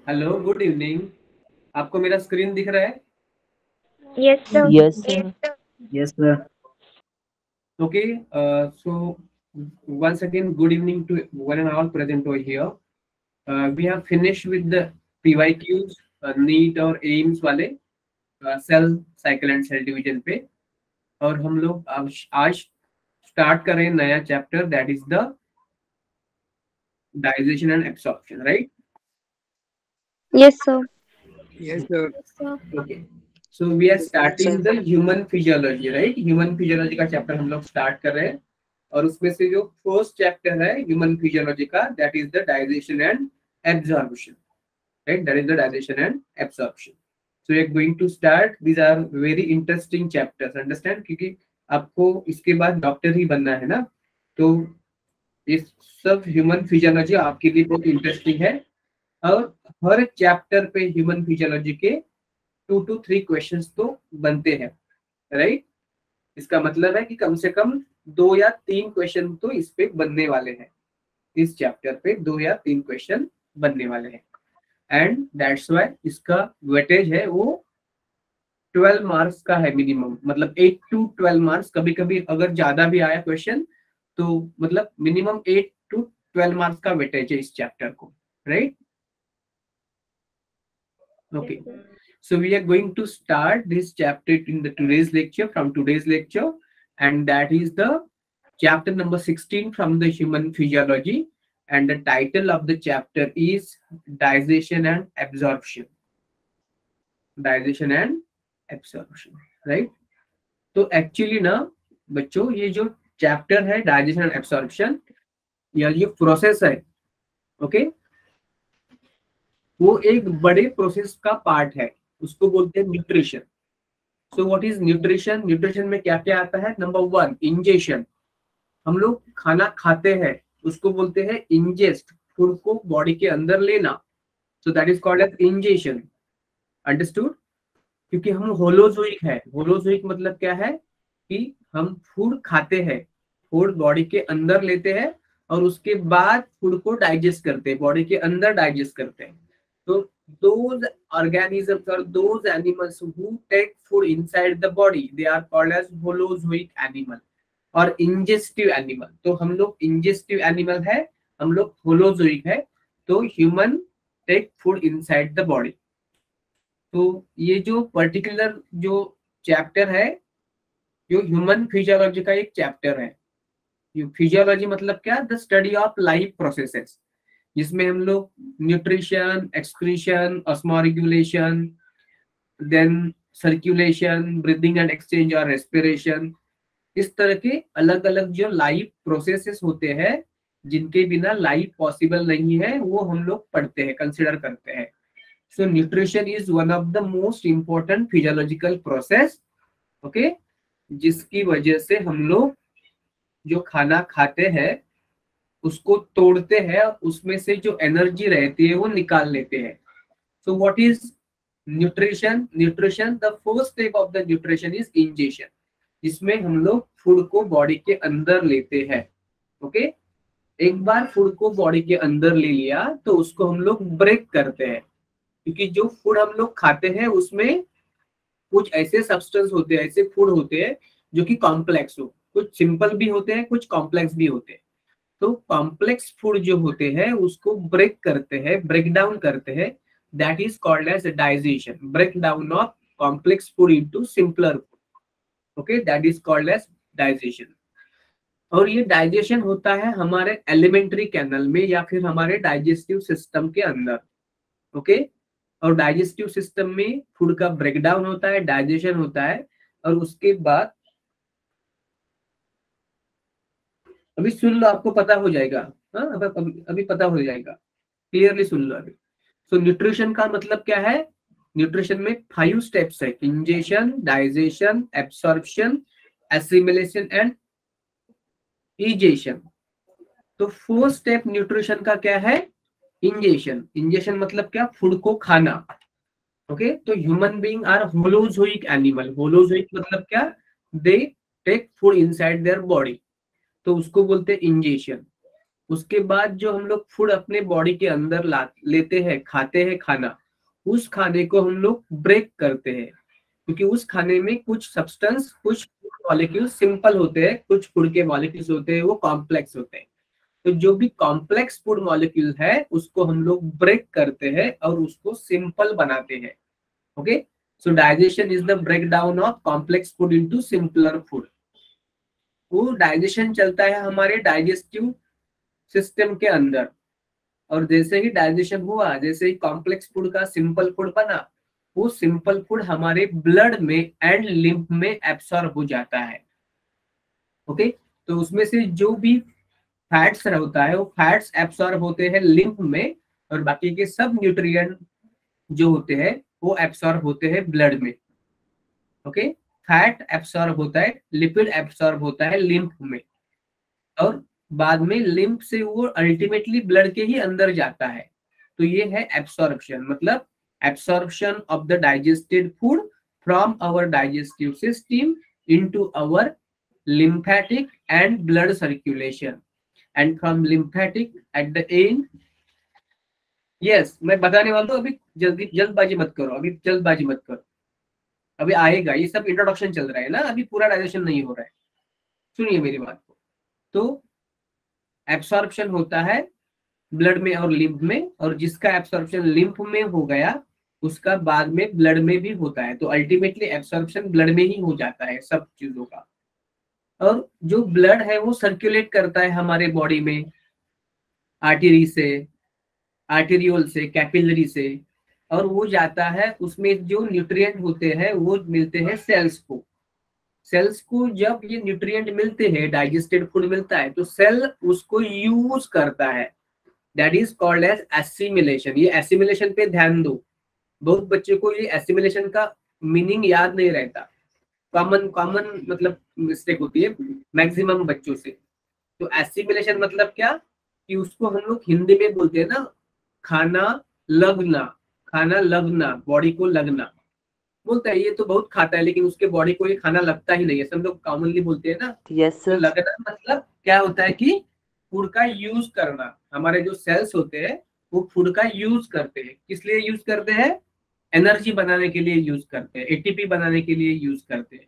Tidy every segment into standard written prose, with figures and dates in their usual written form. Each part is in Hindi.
Hello, good evening. आपको मेरा स्क्रीन दिख रहा है? Yes, sir. Yes, sir. Yes, sir. Okay. So once again, good evening to one and all present over here. We have finished with the PYQs, NEET और एम्स वाले cell cycle and cell division पे, और हम लोग आज स्टार्ट कर रहे हैं नया chapter, that is the digestion and absorption, right? Yes, sir. Yes, sir. Okay, so we are starting the human physiology, right? Human physiology का चैप्टर हम लोग स्टार्ट कर रहे हैं, और उसमें से जो फर्स्ट चैप्टर है ह्यूमन फिजियोलॉजी का, that is the digestion and absorption, right? That is the digestion and absorption. So we are going to start. These are very interesting chapters, understand? क्योंकि आपको इसके बाद डॉक्टर ही बनना है ना, तो इस सब ह्यूमन फिजियोलॉजी आपके लिए बहुत इंटरेस्टिंग है। और हर चैप्टर पे ह्यूमन फिजियोलॉजी के 2 to 3 क्वेश्चंस तो बनते हैं, राइट? इसका मतलब है कि कम से कम 2 या 3 क्वेश्चन तो इस पे बनने वाले हैं, इस चैप्टर पे 2 या 3 क्वेश्चन बनने वाले हैं, एंड दैट्स व्हाई इसका वेटेज है वो 12 मार्क्स का है मिनिमम, मतलब 8 to 12 मार्क्स। कभी कभी अगर ज्यादा भी आया क्वेश्चन तो मतलब मिनिमम 8 to 12 मार्क्स का वेटेज है इस चैप्टर को, right? Okay, so we are going to start this chapter in the today's lecture, from today's lecture, and that is the chapter number 16 from the human physiology, and the title of the chapter is digestion and absorption. Digestion and absorption, right? तो एक्चुअली ना बच्चों, ये जो चैप्टर है डाइजेशन एंड एब्सॉर्प्शन, या ये प्रोसेस है, ओके, वो एक बड़े प्रोसेस का पार्ट है, उसको बोलते हैं nutrition. So what is nutrition? Nutrition में क्या क्या आता है? Number 1, ingestion. हम लोग खाना खाते हैं, उसको बोलते हैं इंजेस्ट, फूड को बॉडी के अंदर लेना, so that is called as ingestion, understood? क्योंकि हम होलोजोइक है। होलोजोइक मतलब क्या है कि हम फूड खाते हैं, फूड बॉडी के अंदर लेते हैं और उसके बाद फूड को डाइजेस्ट करते हैं, बॉडी के अंदर डाइजेस्ट करते हैं। तो those organisms or those animals who take food inside the body, they are called as holozoic animal और ingestive animal। तो हम लोग ingestive animal है, हम लोग holozoic है, तो human take food inside the body। तो ये जो पर्टिकुलर जो चैप्टर है, जो ह्यूमन फिजियोलॉजी का एक चैप्टर है। फिजियोलॉजी मतलब क्या? The study of life processes, जिसमें हम लोग nutrition, excretion, osmoregulation, then circulation, breathing and exchange और रेस्पिरेशन, इस तरह के अलग अलग जो लाइफ प्रोसेसेस होते हैं जिनके बिना लाइफ पॉसिबल नहीं है, वो हम लोग पढ़ते हैं, कंसिडर करते हैं। So nutrition is one of the most important physiological process, okay, जिसकी वजह से हम लोग जो खाना खाते हैं उसको तोड़ते हैं, उसमें से जो एनर्जी रहती है वो निकाल लेते हैं। So what is nutrition? Nutrition, the first step of the nutrition is ingestion, जिसमें हम लोग फूड को बॉडी के अंदर लेते हैं, ओके। एक बार फूड को बॉडी के अंदर ले लिया तो उसको हम लोग ब्रेक करते हैं, क्योंकि जो फूड हम लोग खाते हैं उसमें कुछ ऐसे सब्सटेंस होते हैं, ऐसे फूड होते हैं जो कि कॉम्प्लेक्स हो, कुछ सिंपल भी होते हैं, कुछ कॉम्प्लेक्स भी होते हैं। तो कॉम्प्लेक्स फूड जो होते हैं उसको ब्रेक करते हैं, ब्रेक डाउन करते हैं, that is called as digestion. Break down of complex food into simpler food, okay, that is called as digestion. और ये डाइजेशन होता है हमारे एलिमेंट्री कैनल में या फिर हमारे डाइजेस्टिव सिस्टम के अंदर, ओके। और डाइजेस्टिव सिस्टम में फूड का ब्रेकडाउन होता है, डाइजेशन होता है, और उसके बाद अभी सुन लो, आपको पता हो जाएगा, हाँ, अभी पता हो जाएगा, क्लियरली सुन लो अभी। सो न्यूट्रिशन का मतलब क्या है? न्यूट्रिशन में 5 स्टेप्स है, ingestion, digestion, absorption, assimilation and egestion. तो 4 स्टेप न्यूट्रिशन का क्या है? इंजेशन। इंजेशन मतलब क्या? फूड को खाना, ओके। तो human being are holozoic animal. Holozoic मतलब क्या? They take food inside their body, तो उसको बोलते हैं इंजेशन। उसके बाद जो हम लोग फूड अपने बॉडी के अंदर लेते हैं, खाते हैं खाना, उस खाने को हम लोग ब्रेक करते हैं, क्योंकि उस खाने में कुछ सब्सटेंस, कुछ मॉलिक्यूल सिंपल होते हैं, कुछ फूड के मॉलिक्यूल्स होते हैं वो कॉम्प्लेक्स होते हैं। तो जो भी कॉम्प्लेक्स फूड मॉलिक्यूल है उसको हम लोग ब्रेक करते हैं और उसको सिंपल बनाते हैं। Okay, so digestion is the break down of complex food into simpler food. वो डाइजेशन चलता है हमारे डाइजेस्टिव सिस्टम के अंदर, और जैसे ही डाइजेशन हुआ, जैसे ही कॉम्प्लेक्स फूड का सिंपल फूड बना, वो सिंपल फूड हमारे ब्लड में एंड लिम्फ में एब्सॉर्ब हो जाता है। ओके, तो उसमें से जो भी फैट्स होता है वो फैट्स एब्सॉर्ब होते हैं लिम्फ में, और बाकी के सब न्यूट्रिएंट जो होते हैं वो एब्सॉर्ब होते हैं ब्लड में। ओके, फैट एब्सॉर्ब होता है, लिपिड एब्सॉर्ब होता है लिम्फ में, और बाद में लिम्फ से वो अल्टीमेटली ब्लड के ही अंदर जाता है। तो ये है एब्सॉर्प्शन, मतलब absorption of the digested food from our digestive system into our lymphatic and blood circulation, and from lymphatic at the end, yes, मैं बताने वाला हूँ, अभी जल्दबाजी मत करो, अभी जल्दबाजी मत करो, अभी आएगा, ये सब इंट्रोडक्शन चल रहा है ना, अभी पूरा डाइजेशन नहीं हो रहा है, सुनिए मेरी बात को। तो एब्सॉर्प्शन होता है ब्लड में और लिम्फ में, और जिसका एब्सॉर्प्शन लिम्फ में हो गया उसका बाद में ब्लड में भी होता है, तो अल्टीमेटली एब्सॉर्प्शन ब्लड में ही हो जाता है सब चीजों का। और जो ब्लड है वो सर्कुलेट करता है हमारे बॉडी में, आर्टरी से, आर्टेरियोल से, कैपिलरी से, और वो जाता है, उसमें जो न्यूट्रिएंट होते हैं वो मिलते हैं सेल्स को। सेल्स को जब ये न्यूट्रिएंट मिलते हैं, डाइजेस्टेड फूड मिलता है, तो सेल उसको यूज करता है, that is called as assimilation. ये एसिमिलेशन पे ध्यान दो, बहुत बच्चे को ये एसिमिलेशन का मीनिंग याद नहीं रहता, कॉमन मतलब मिस्टेक होती है मैक्सिमम बच्चों से। तो एसिमिलेशन मतलब क्या, कि उसको हम लोग हिंदी में बोलते हैं ना, खाना लगना, खाना लगना, बॉडी को लगना। बोलता है ये तो बहुत खाता है लेकिन उसके बॉडी को ये खाना लगता ही नहीं है, सब लोग कॉमनली बोलते हैं ना। यस तो सर। लगना मतलब क्या होता है कि फूड का यूज करना। हमारे जो सेल्स होते हैं वो फूड का यूज करते हैं, किस लिए यूज करते हैं, एनर्जी बनाने के लिए यूज करते हैं, एटीपी बनाने के लिए यूज करते हैं,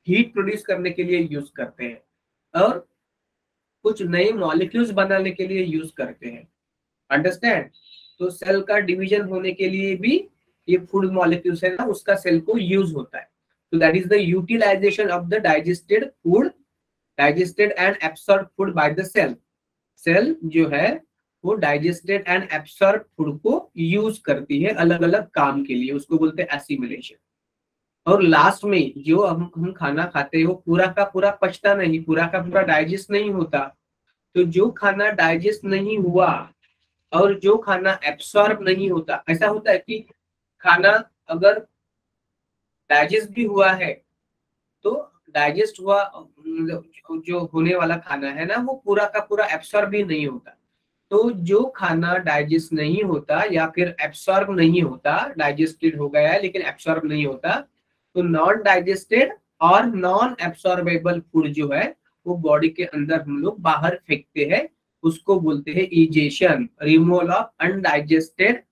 हीट प्रोड्यूस करने के लिए यूज करते हैं, और कुछ नए मॉलिक्यूल्स बनाने के लिए यूज करते हैं। अंडरस्टैंड? तो सेल का डिवीजन होने के लिए भी ये फूड मॉलिक्यूल्स है ना, उसका सेल को यूज होता है। तो that is the utilization of the digested food, digested and absorb food by the cell. Cell जो है वो डाइजेस्टेड एंड एब्सॉर्ब फूड को यूज करती है अलग अलग काम के लिए, उसको बोलते हैं एसिमिलेशन। और लास्ट में जो हम खाना खाते हैं वो पूरा का पूरा पचता नहीं, पूरा का पूरा डाइजेस्ट नहीं होता। तो जो खाना डाइजेस्ट नहीं हुआ और जो खाना एब्सॉर्ब नहीं होता, ऐसा होता है कि खाना अगर डाइजेस्ट भी हुआ है तो डाइजेस्ट हुआ, जो होने वाला खाना है ना वो पूरा का पूरा एब्सॉर्ब भी नहीं होता। तो जो खाना डाइजेस्ट नहीं होता या फिर एब्सॉर्ब नहीं होता, डाइजेस्टेड हो गया है लेकिन एब्सॉर्ब नहीं होता, तो नॉन डाइजेस्टेड और नॉन एब्सॉर्बेबल फूड जो है वो बॉडी के अंदर हम लोग बाहर फेंकते हैं, उसको बोलते हैं egestion, removal of undigested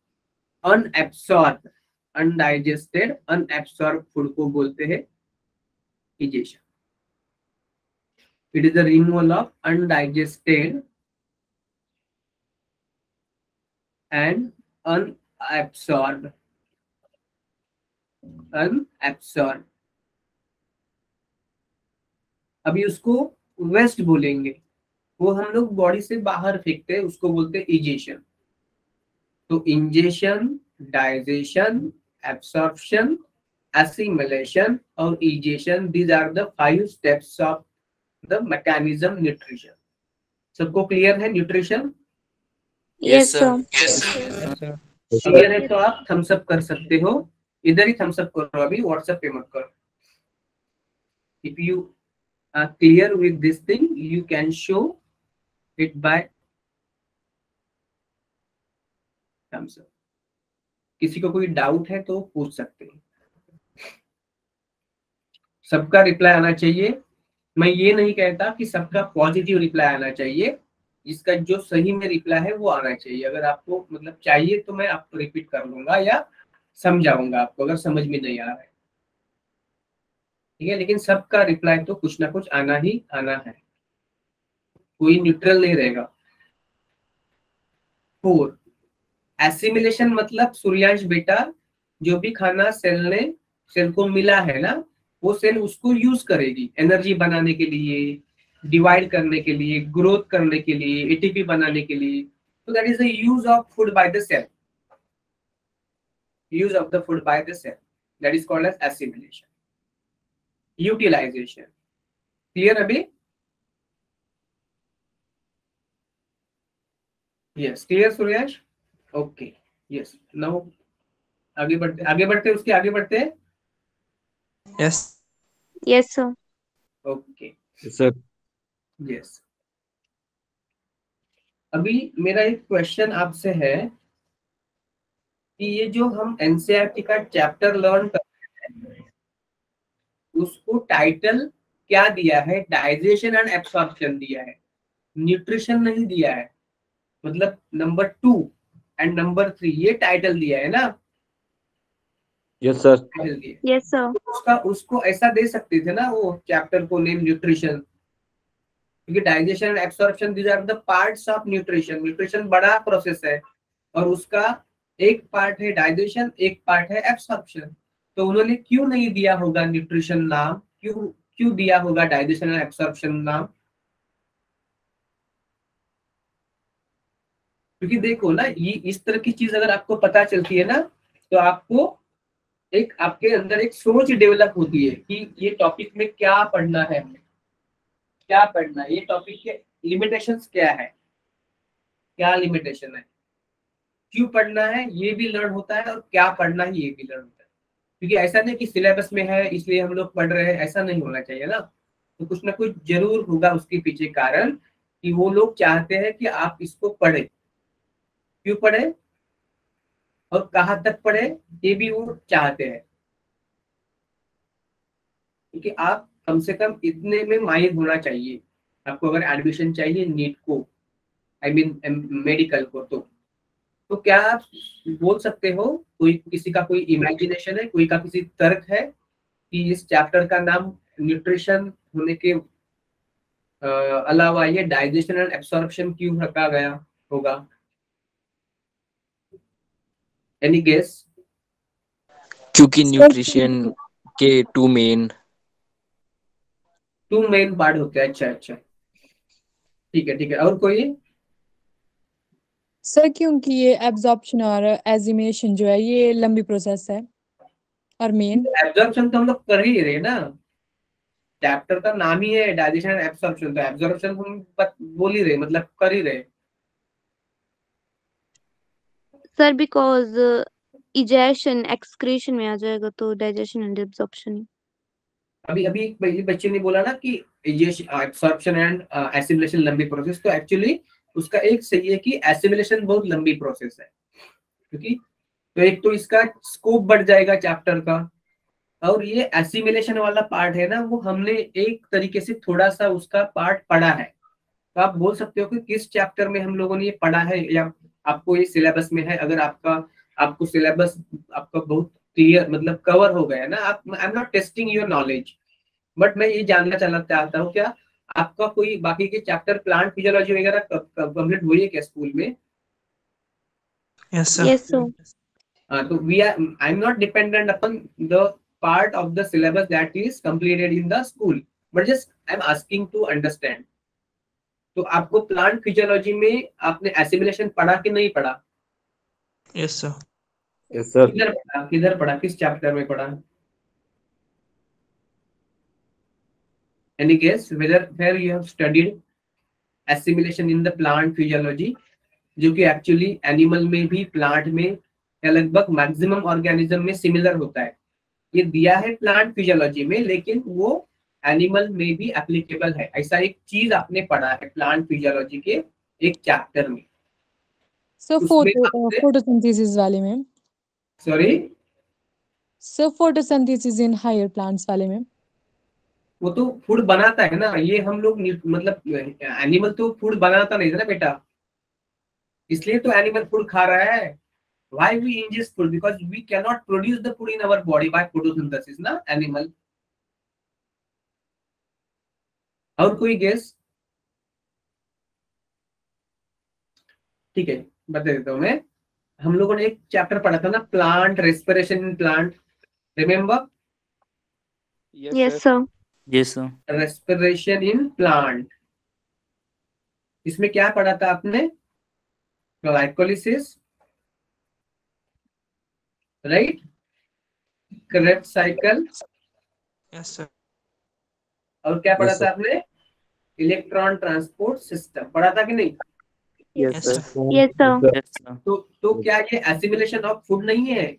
unabsorb, undigested unabsorb food को बोलते हैं egestion. It is the removal of undigested and unabsorb, unabsorb. अभी उसको वेस्ट बोलेंगे, वो हम लोग बॉडी से बाहर फेंकते हैं, उसको बोलते हैं इजेशन। तो इंजेशन, डाइजेशन, एब्सॉर्प्शन, एसिमिलेशन और egestion, these are the 5 steps of the mechanism nutrition. सबको क्लियर है न्यूट्रिशन? Yes, sir. क्लियर है तो आप थम्स अप कर सकते हो, इधर ही थम्स अप करो, अभी व्हाट्सएप पे मत करो। If you are clear with this thing, you can show it by thumbs up. किसी को कोई डाउट है तो पूछ सकते हैं, सबका रिप्लाई आना चाहिए। मैं ये नहीं कहता कि सबका पॉजिटिव रिप्लाई आना चाहिए, इसका जो सही में रिप्लाई है वो आना चाहिए। अगर आपको मतलब चाहिए तो मैं आपको रिपीट कर लूंगा या समझाऊंगा आपको अगर समझ में नहीं आ रहा है, ठीक है। लेकिन सबका रिप्लाई तो कुछ ना कुछ आना ही आना है, कोई न्यूट्रल नहीं रहेगा। 4, एसिमिलेशन मतलब सूर्यांश बेटा जो भी खाना सेल को मिला है ना, वो सेल उसको यूज करेगी एनर्जी बनाने के लिए, डिवाइड करने के लिए, ग्रोथ करने के लिए, एटीपी बनाने के लिए। तो that is the use of food by the cell, use of the food by the cell, that is called as assimilation. Utilization clear अभी? Yes clear Suryansh? Okay yes now आगे बढ़ते उसके आगे बढ़ते हैं। Yes. Yes, sir. Okay Sir. Yes, अभी मेरा एक क्वेश्चन आपसे है कि ये जो हम एनसीईआरटी का चैप्टर लर्न कर रहे हैं उसको टाइटल क्या दिया है? डाइजेशन एंड एब्सॉर्प्शन दिया है, न्यूट्रिशन नहीं दिया है। मतलब नंबर 2 एंड नंबर 3 ये टाइटल दिया है ना? Yes, sir. टाइटल दिया Yes, sir. उसको ऐसा दे सकते थे ना वो चैप्टर को नेम न्यूट्रिशन, क्योंकि digestion and absorption these are the parts of nutrition. Nutrition बड़ा प्रोसेस है और उसका एक पार्ट है डाइजेशन, एक पार्ट है एब्सॉर्प्शन। तो उन्होंने क्यों नहीं दिया होगा न्यूट्रिशन नाम, क्यों दिया होगा डाइजेशन एंड एब्सॉर्प्शन नाम? क्योंकि देखो ना, ये इस तरह की चीज अगर आपको पता चलती है ना तो आपको आपके अंदर एक सोच डेवलप होती है कि ये टॉपिक में क्या पढ़ना है, क्या पढ़ना है, ये टॉपिक के लिमिटेशंस क्या है, क्या लिमिटेशन है, क्यों पढ़ना है ये भी लर्न होता है और क्या पढ़ना है ये भी लर्न होता है। क्योंकि ऐसा नहीं कि सिलेबस में है इसलिए हम लोग पढ़ रहे हैं, ऐसा नहीं होना चाहिए ना। तो कुछ ना कुछ जरूर होगा उसके पीछे कारण कि वो लोग चाहते हैं कि आप इसको पढ़े, क्यों पढ़े और कहाँ तक पढ़े ये भी वो चाहते हैं। क्योंकि आप कम से कम इतने में माहिर होना चाहिए आपको अगर एडमिशन चाहिए नीट को, आई मीन मेडिकल को। तो क्या आप बोल सकते हो, कोई किसी का कोई इमेजिनेशन है, कोई का किसी तर्क है कि इस चैप्टर का नाम न्यूट्रिशन होने के अलावा ये डाइजेशन एंड एब्सॉर्प्शन क्यों रखा गया होगा? Any guess? क्योंकि न्यूट्रिशन के टू मेन पार्ट होते हैं। अच्छा ठीक है और कोई? सर क्योंकि ये एब्जॉर्प्शन और एजिमिनेशन जो है ये लंबी प्रोसेस है और मेन एब्जॉर्प्शन तो हम लोग कर ही रहे ना, चैप्टर का नाम ही है डाइजेशन एंड एब्जॉर्प्शन, तो एब्जॉर्प्शन हम बोल ही रहे, मतलब कर ही रहे। Sir, because egestion, excretion में आ जाएगा तो digestion and absorption। अभी पहले बच्चे ने बोला ना कि ये एब्सॉर्प्शन एंड एसिमिलेशन लंबी प्रोसेस, तो एक्चुअली उसका एक सही है कि एसिमिलेशन बहुत लंबी प्रोसेस है। क्योंकि तो एक तो इसका स्कोप बढ़ जाएगा चैप्टर का, और ये एसिमिलेशन वाला पार्ट है ना वो हमने एक तरीके से थोड़ा सा उसका पार्ट पढ़ा है। तो आप बोल सकते हो कि किस चैप्टर में हम लोगों ने ये पढ़ा है, या आपको ये सिलेबस में है। अगर आपको सिलेबस आपका बहुत क्लियर मतलब कवर हो गया ना, आप I am not testing your knowledge, but मैं ये जानना चाहता हूँ क्या आपका कोई बाकी के चैप्टर प्लांट फिजियोलॉजी वगैरह कंप्लीट हुई है क्या स्कूल में? Yes, sir. Yes, sir. तो I am not dependent upon the part of the syllabus that is completed in the school, but just I'm asking to understand। तो आपको प्लांट फिजियोलॉजी में आपने एसिमिलेशन पढ़ा कि नहीं पढ़ा? Yes, sir. Yes, sir. किधर पढ़ा, किस चैप्टर में पढ़ा? Any guess where you have studied assimilation in the plant physiology, जो कि एक्चुअली एनिमल में भी प्लांट में या लगभग मैक्सिमम ऑर्गेनिज्म में सिमिलर होता है। ये दिया है प्लांट फिजियोलॉजी में, लेकिन वो एनिमल में भी एप्लीकेबल है। ऐसा एक चीज आपने पढ़ा है प्लांट फिजियोलॉजी के एक चैप्टर में। सर फोटोसिंथेसिस वाले में। Sorry sir photosynthesis in higher plants वाले में। वो तो फूड बनाता है ना, ये हम लोग मतलब एनिमल तो फूड बनाता नहीं था ना बेटा, इसलिए तो एनिमल फूड खा रहा है। Why we ingest food? Because we cannot produce the food in our body by photosynthesis, ना animal। और कोई गेस? ठीक है, बता देता हूँ मैं। हम लोगों ने एक चैप्टर पढ़ा था ना, plant respiration in plant, remember? Yes, sir. Yes, sir. Respiration in plant, इसमें क्या पढ़ा था आपने? Glycolysis, right, Krebs cycle, Yes, sir. और क्या पढ़ा Yes, था sir. आपने? इलेक्ट्रॉन ट्रांसपोर्ट सिस्टम पढ़ा था कि नहीं? Yes, sir. Yes, sir. Yes, sir. तो क्या ये एसिमिलेशन ऑफ फूड नहीं है?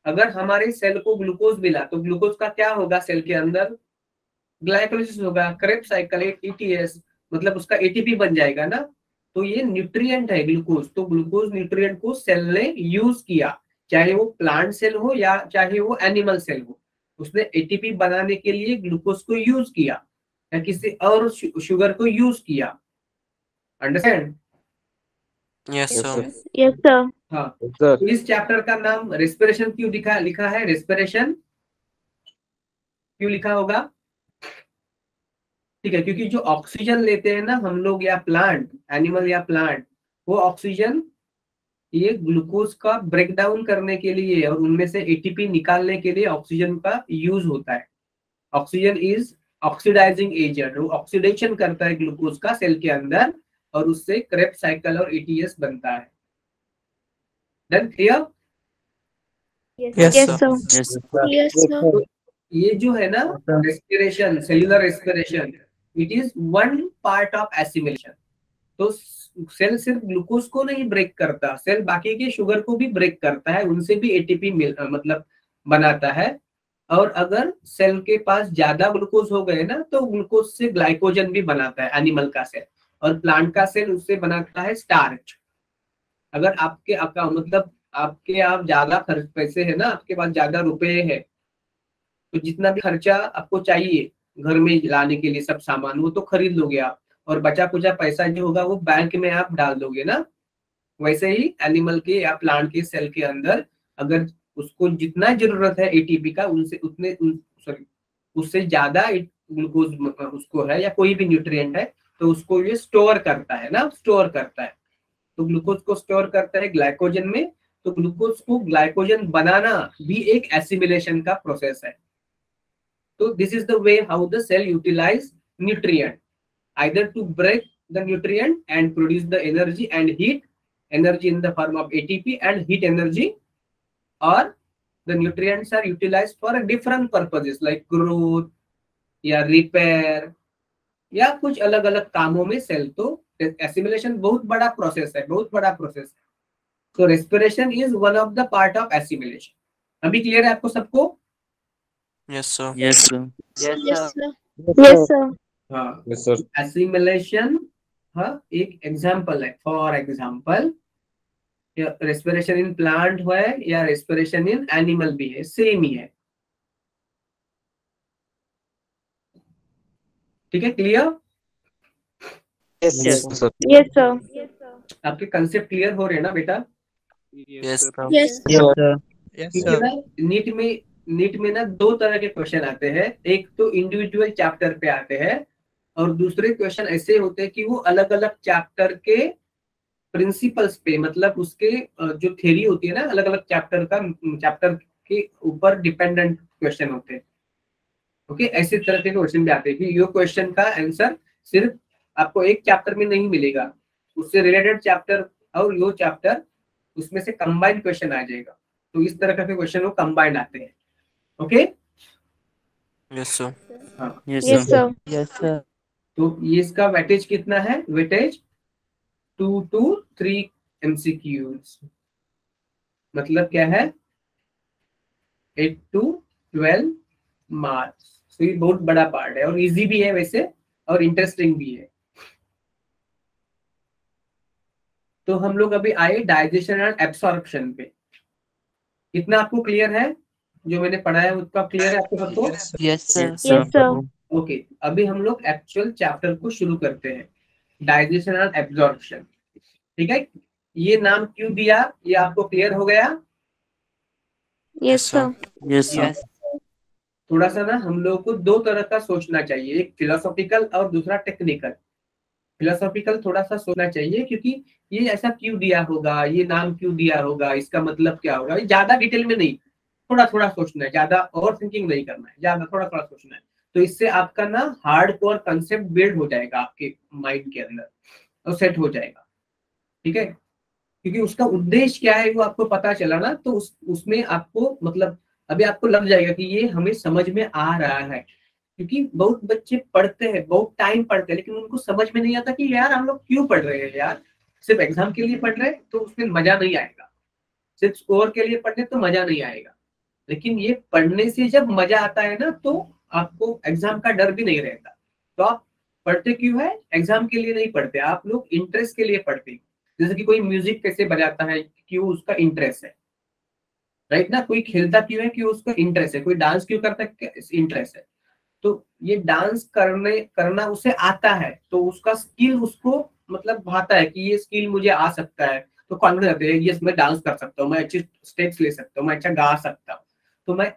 अगर हमारे सेल को ग्लूकोज मिला तो ग्लूकोज का क्या होगा सेल के अंदर? ग्लाइकोलिसिस होगा, क्रेब्स साइकिल, ईटीएस, मतलब उसका एटीपी बन जाएगा ना। तो ये न्यूट्रिएंट है ग्लूकोज, तो ग्लूकोज न्यूट्रिएंट को सेल ने यूज किया, चाहे वो प्लांट सेल हो या चाहे वो एनिमल सेल हो, उसने एटीपी बनाने के लिए ग्लूकोज को यूज किया या किसी और शुगर को यूज किया। Understand? Yes, Yes, sir. sir. Yes, sir. हाँ, Yes, sir. तो इस चैप्टर का नाम रेस्पिरेशन क्यों लिखा है? रेस्पिरेशन क्यों लिखा होगा? ठीक है, क्योंकि जो ऑक्सीजन लेते हैं ना हम लोग या प्लांट, एनिमल या प्लांट, वो ऑक्सीजन ये ग्लूकोज का ब्रेक डाउन करने के लिए और उनमें से एटीपी निकालने के लिए ऑक्सीजन का यूज होता है। ऑक्सीजन इज ऑक्सीडाइजिंग एजेंट, वो ऑक्सीडेशन करता है ग्लूकोज का सेल के अंदर और उससे क्रेब्स साइकिल और एटीएस बनता है। Then clear? Yes, Yes, sir. sir. Yes, sir. Yes, sir. ये जो है ना respiration, cellular respiration, it is one part of assimilation. तो सेल सिर्फ ग्लूकोज को नहीं ब्रेक करता, सेल बाकी के शुगर को भी ब्रेक करता है, उनसे भी एटीपी मतलब बनाता है। और अगर सेल के पास ज्यादा ग्लूकोज हो गए ना तो ग्लूकोज से ग्लाइकोजन भी बनाता है एनिमल का सेल, और प्लांट का सेल उससे बनाता है स्टार्च। अगर आपके मतलब आप ज्यादा खर्च पैसे है ना, आपके पास ज्यादा रुपए है, तो जितना भी खर्चा आपको चाहिए घर में लाने के लिए सब सामान, वो तो खरीद लोगे आप, और बचा कुचा पैसा जो होगा वो बैंक में आप डाल दोगे ना। वैसे ही एनिमल के या प्लांट के सेल के अंदर अगर उसको जितना जरूरत है एटीपी का, उनसे उतने सॉरी उससे ज्यादा ग्लूकोज उसको है या कोई भी न्यूट्रिएंट है, तो उसको ये स्टोर करता है ना, स्टोर करता है। तो ग्लूकोज को स्टोर करता है ग्लाइकोजन में, तो ग्लूकोज को ग्लाइकोजन बनाना भी एक एसिमिलेशन का प्रोसेस है। So this is the way how the cell utilize nutrient, either to break the nutrient and produce the energy and heat energy in the form of ATP and heat energy, or the nutrients are utilized for different purposes like growth या repair या कुछ अलग अलग कामों में सेल। तो एसिमिलेशन बहुत बड़ा प्रोसेस है, बहुत बड़ा प्रोसेस है। तो respiration is one of the part of assimilation. अभी क्लियर है आपको सबको? Yes, sir. Yes, sir. Yes, sir. Yes, sir. हाँ, Yes, sir. एसिमिलेशन हाँ एक एग्जाम्पल है। For example respiration in plant है या रेस्पिरेशन इन एनिमल भी है, सेम ही है। ठीक है, clear? Yes, sir. Yes, sir. आपके कंसेप्ट क्लियर हो रहे हैं ना बेटा? Yes, sir. Yes, Yes, sir. Yes, क्योंकि sir. ना नीट में ना दो तरह के क्वेश्चन आते हैं, एक तो इंडिविजुअल चैप्टर पे आते हैं और दूसरे क्वेश्चन ऐसे होते हैं कि वो अलग अलग चैप्टर के प्रिंसिपल्स पे, मतलब उसके जो थ्योरी होती है ना, अलग अलग चैप्टर के ऊपर डिपेंडेंट क्वेश्चन होते हैं। ओके, ऐसे तरह के क्वेश्चन भी आते हैं कि ये क्वेश्चन का आंसर सिर्फ आपको एक चैप्टर में नहीं मिलेगा, उससे रिलेटेड चैप्टर और यो चैप्टर उसमें से कंबाइंड क्वेश्चन आ जाएगा। तो इस तरह के क्वेश्चन वो कंबाइंड आते हैं। ओके? Yes, sir. हाँ, Yes, yes, sir. sir. Yes, sir. तो ये इसका वेटेज कितना है? वेटेज 2 to 3 MCQs, मतलब क्या है? 8 to 12 मार्क्स। तो ये बहुत बड़ा पार्ट है और इजी भी है वैसे, और इंटरेस्टिंग भी है। तो हम लोग अभी आए डाइजेशन एंड एब्सॉर्प्शन पे। कितना आपको क्लियर है? जो मैंने पढ़ा है उसका क्लियर है आपको सबको? Yes, sir. Yes, sir. Okay, अभी हम लोग एक्चुअल चैप्टर को शुरू करते हैं, डाइजेशन एंड एब्जॉर्प्शन। ठीक है, ये नाम क्यों दिया ये आपको क्लियर हो गया? Yes, sir. Yes, sir. थोड़ा सा ना हम लोगों को दो तरह का सोचना चाहिए, एक फिलोसॉफिकल और दूसरा टेक्निकल। फिलोसॉफिकल थोड़ा सा सोचना चाहिए, क्योंकि ये ऐसा क्यों दिया होगा, ये नाम क्यों दिया होगा, इसका मतलब क्या होगा, ये ज्यादा डिटेल में नहीं, थोड़ा थोड़ा सोचना है, ज्यादा ओवर थिंकिंग नहीं करना है, ज्यादा थोड़ा थोड़ा सोचना है। तो इससे आपका ना हार्ड कोर कंसेप्ट बिल्ड हो जाएगा आपके माइंड के अंदर और सेट हो जाएगा। ठीक है, क्योंकि उसका उद्देश्य क्या है वो आपको पता चला ना, तो उसमें आपको मतलब अभी आपको लग जाएगा कि ये हमें समझ में आ रहा है। क्योंकि बहुत बच्चे पढ़ते हैं, बहुत टाइम पढ़ते हैं, लेकिन उनको समझ में नहीं आता कि यार हम लोग क्यों पढ़ रहे हैं यार, सिर्फ एग्जाम के लिए पढ़ रहे हैं तो उसमें मजा नहीं आएगा, सिर्फ स्कोर के लिए पढ़ने तो मजा नहीं आएगा। लेकिन ये पढ़ने से जब मजा आता है ना, तो आपको एग्जाम का डर भी नहीं रहता। तो आप पढ़ते क्यों है? एग्जाम के लिए नहीं पढ़ते, आप लोग इंटरेस्ट के लिए पढ़ते। जैसे कि कोई म्यूजिक कैसे बजाता है, क्यों? उसका इंटरेस्ट है, राइट ना? कोई खेलता क्यों है? क्यों? उसका इंटरेस्ट है। कोई डांस क्यों करता है? इंटरेस्ट है। तो ये डांस करना उसे आता है, तो उसका स्किल उसको मतलब भाता है कि ये स्किल मुझे आ सकता है, तो कॉन्फिडेंस रहता है, ये मैं डांस कर सकता हूँ, मैं अच्छी स्टेप्स ले सकता हूँ, मैं अच्छा गा सकता हूँ। तो मैं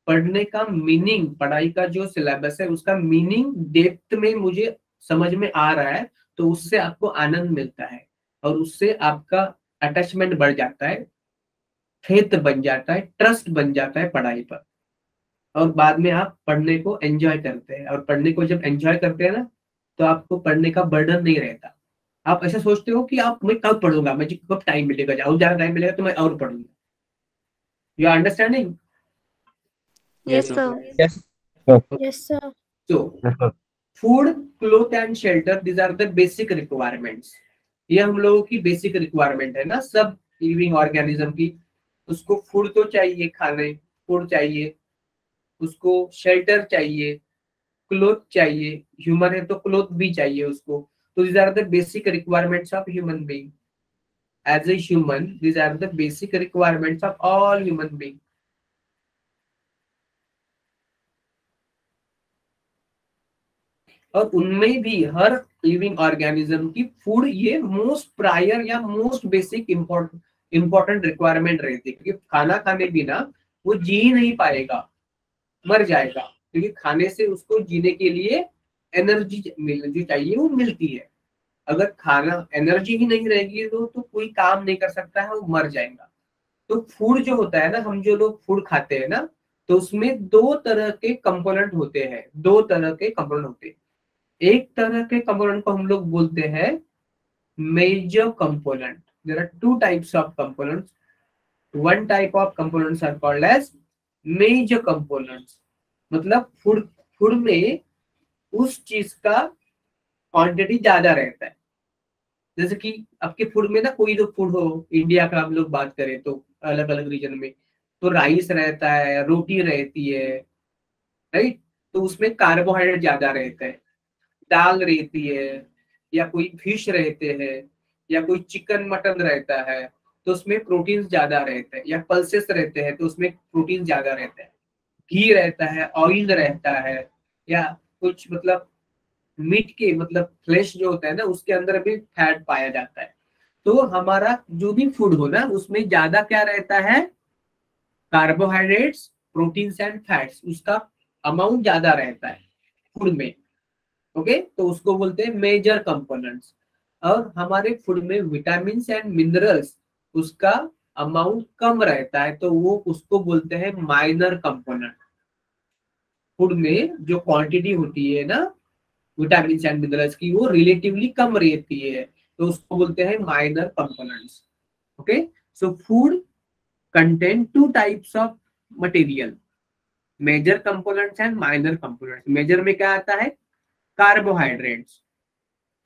पढ़ने का मीनिंग, पढ़ाई का जो सिलेबस है उसका मीनिंग डेप्थ में मुझे समझ में आ रहा है, तो उससे आपको आनंद मिलता है और उससे आपका अटैचमेंट बढ़ जाता है, फेथ बन जाता है, ट्रस्ट बन जाता है पढ़ाई पर, और बाद में आप पढ़ने को एंजॉय करते हैं। और पढ़ने को जब एंजॉय करते हैं ना, तो आपको पढ़ने का बर्डन नहीं रहता। आप ऐसा सोचते हो कि आप मैं कब पढ़ूंगा, मुझे कब टाइम मिलेगा, और ज्यादा टाइम मिलेगा तो मैं और पढ़ूंगा। You are understanding? Yes, sir. Yes, sir. So food, cloth and shelter, these are the basic requirements. ये हम लोगों की बेसिक रिक्वायरमेंट है ना, सब लिविंग ऑर्गेनिज्म की। उसको फूड तो चाहिए, खाने फूड चाहिए, उसको शेल्टर चाहिए, क्लोथ चाहिए, ह्यूमन है तो क्लोथ भी चाहिए उसको। तो these are the basic requirements of human being. As a human, these are the basic requirements of all human being. और उनमें भी हर लिविंग ऑर्गेनिज्म की फूड ये मोस्ट प्रायर या मोस्ट बेसिक इंपॉर्टेंट रिक्वायरमेंट रहती है, क्योंकि खाना खाने बिना वो जी ही नहीं पाएगा, मर जाएगा। क्योंकि खाने से उसको जीने के लिए एनर्जी जो चाहिए वो मिलती है। अगर खाना एनर्जी ही नहीं रहेगी तो कोई काम नहीं कर सकता है, वो मर जाएगा। तो फूड जो होता है ना, हम जो लोग फूड खाते हैं ना, तो उसमें दो तरह के कंपोनेंट होते हैं, दो तरह के कंपोनेंट होते हैं। एक तरह के कंपोनेंट को हम लोग बोलते हैं major component. There are two types of components. One type of components are called as major components. मतलब फूड में उस चीज का क्वांटिटी ज्यादा रहता है। जैसे कि आपके फूड में ना, कोई तो फूड हो, इंडिया का हम लोग बात करें तो अलग अलग रीजन में तो राइस रहता है, रोटी रहती है, राइट? तो उसमें कार्बोहाइड्रेट ज्यादा रहता है। दाल रहती है, या कोई फिश रहते हैं, या कोई चिकन मटन रहता है, तो उसमें प्रोटीन ज्यादा रहते हैं। या पल्सेस रहते हैं तो उसमें प्रोटीन ज्यादा रहता है। घी रहता है, ऑयल रहता है, या कुछ मतलब मीट के मतलब फ्लेश जो होता है ना, उसके अंदर भी फैट पाया जाता है। तो हमारा जो भी फूड हो ना, उसमें ज्यादा क्या रहता है? कार्बोहाइड्रेट्स, प्रोटीन्स एंड फैट्स, उसका अमाउंट ज्यादा रहता है फूड में। ओके, तो उसको बोलते हैं मेजर कंपोनेंट्स। और हमारे फूड में विटामिन एंड मिनरल्स, उसका अमाउंट कम रहता है, तो वो उसको बोलते हैं माइनर कंपोनेंट। फूड में जो क्वांटिटी होती है ना विटामिन एंड मिनरल्स की, वो रिलेटिवली कम रहती है, तो उसको बोलते हैं minor components. Okay, so food contain two types of material, major components and minor components. Major में क्या आता है? Carbohydrates,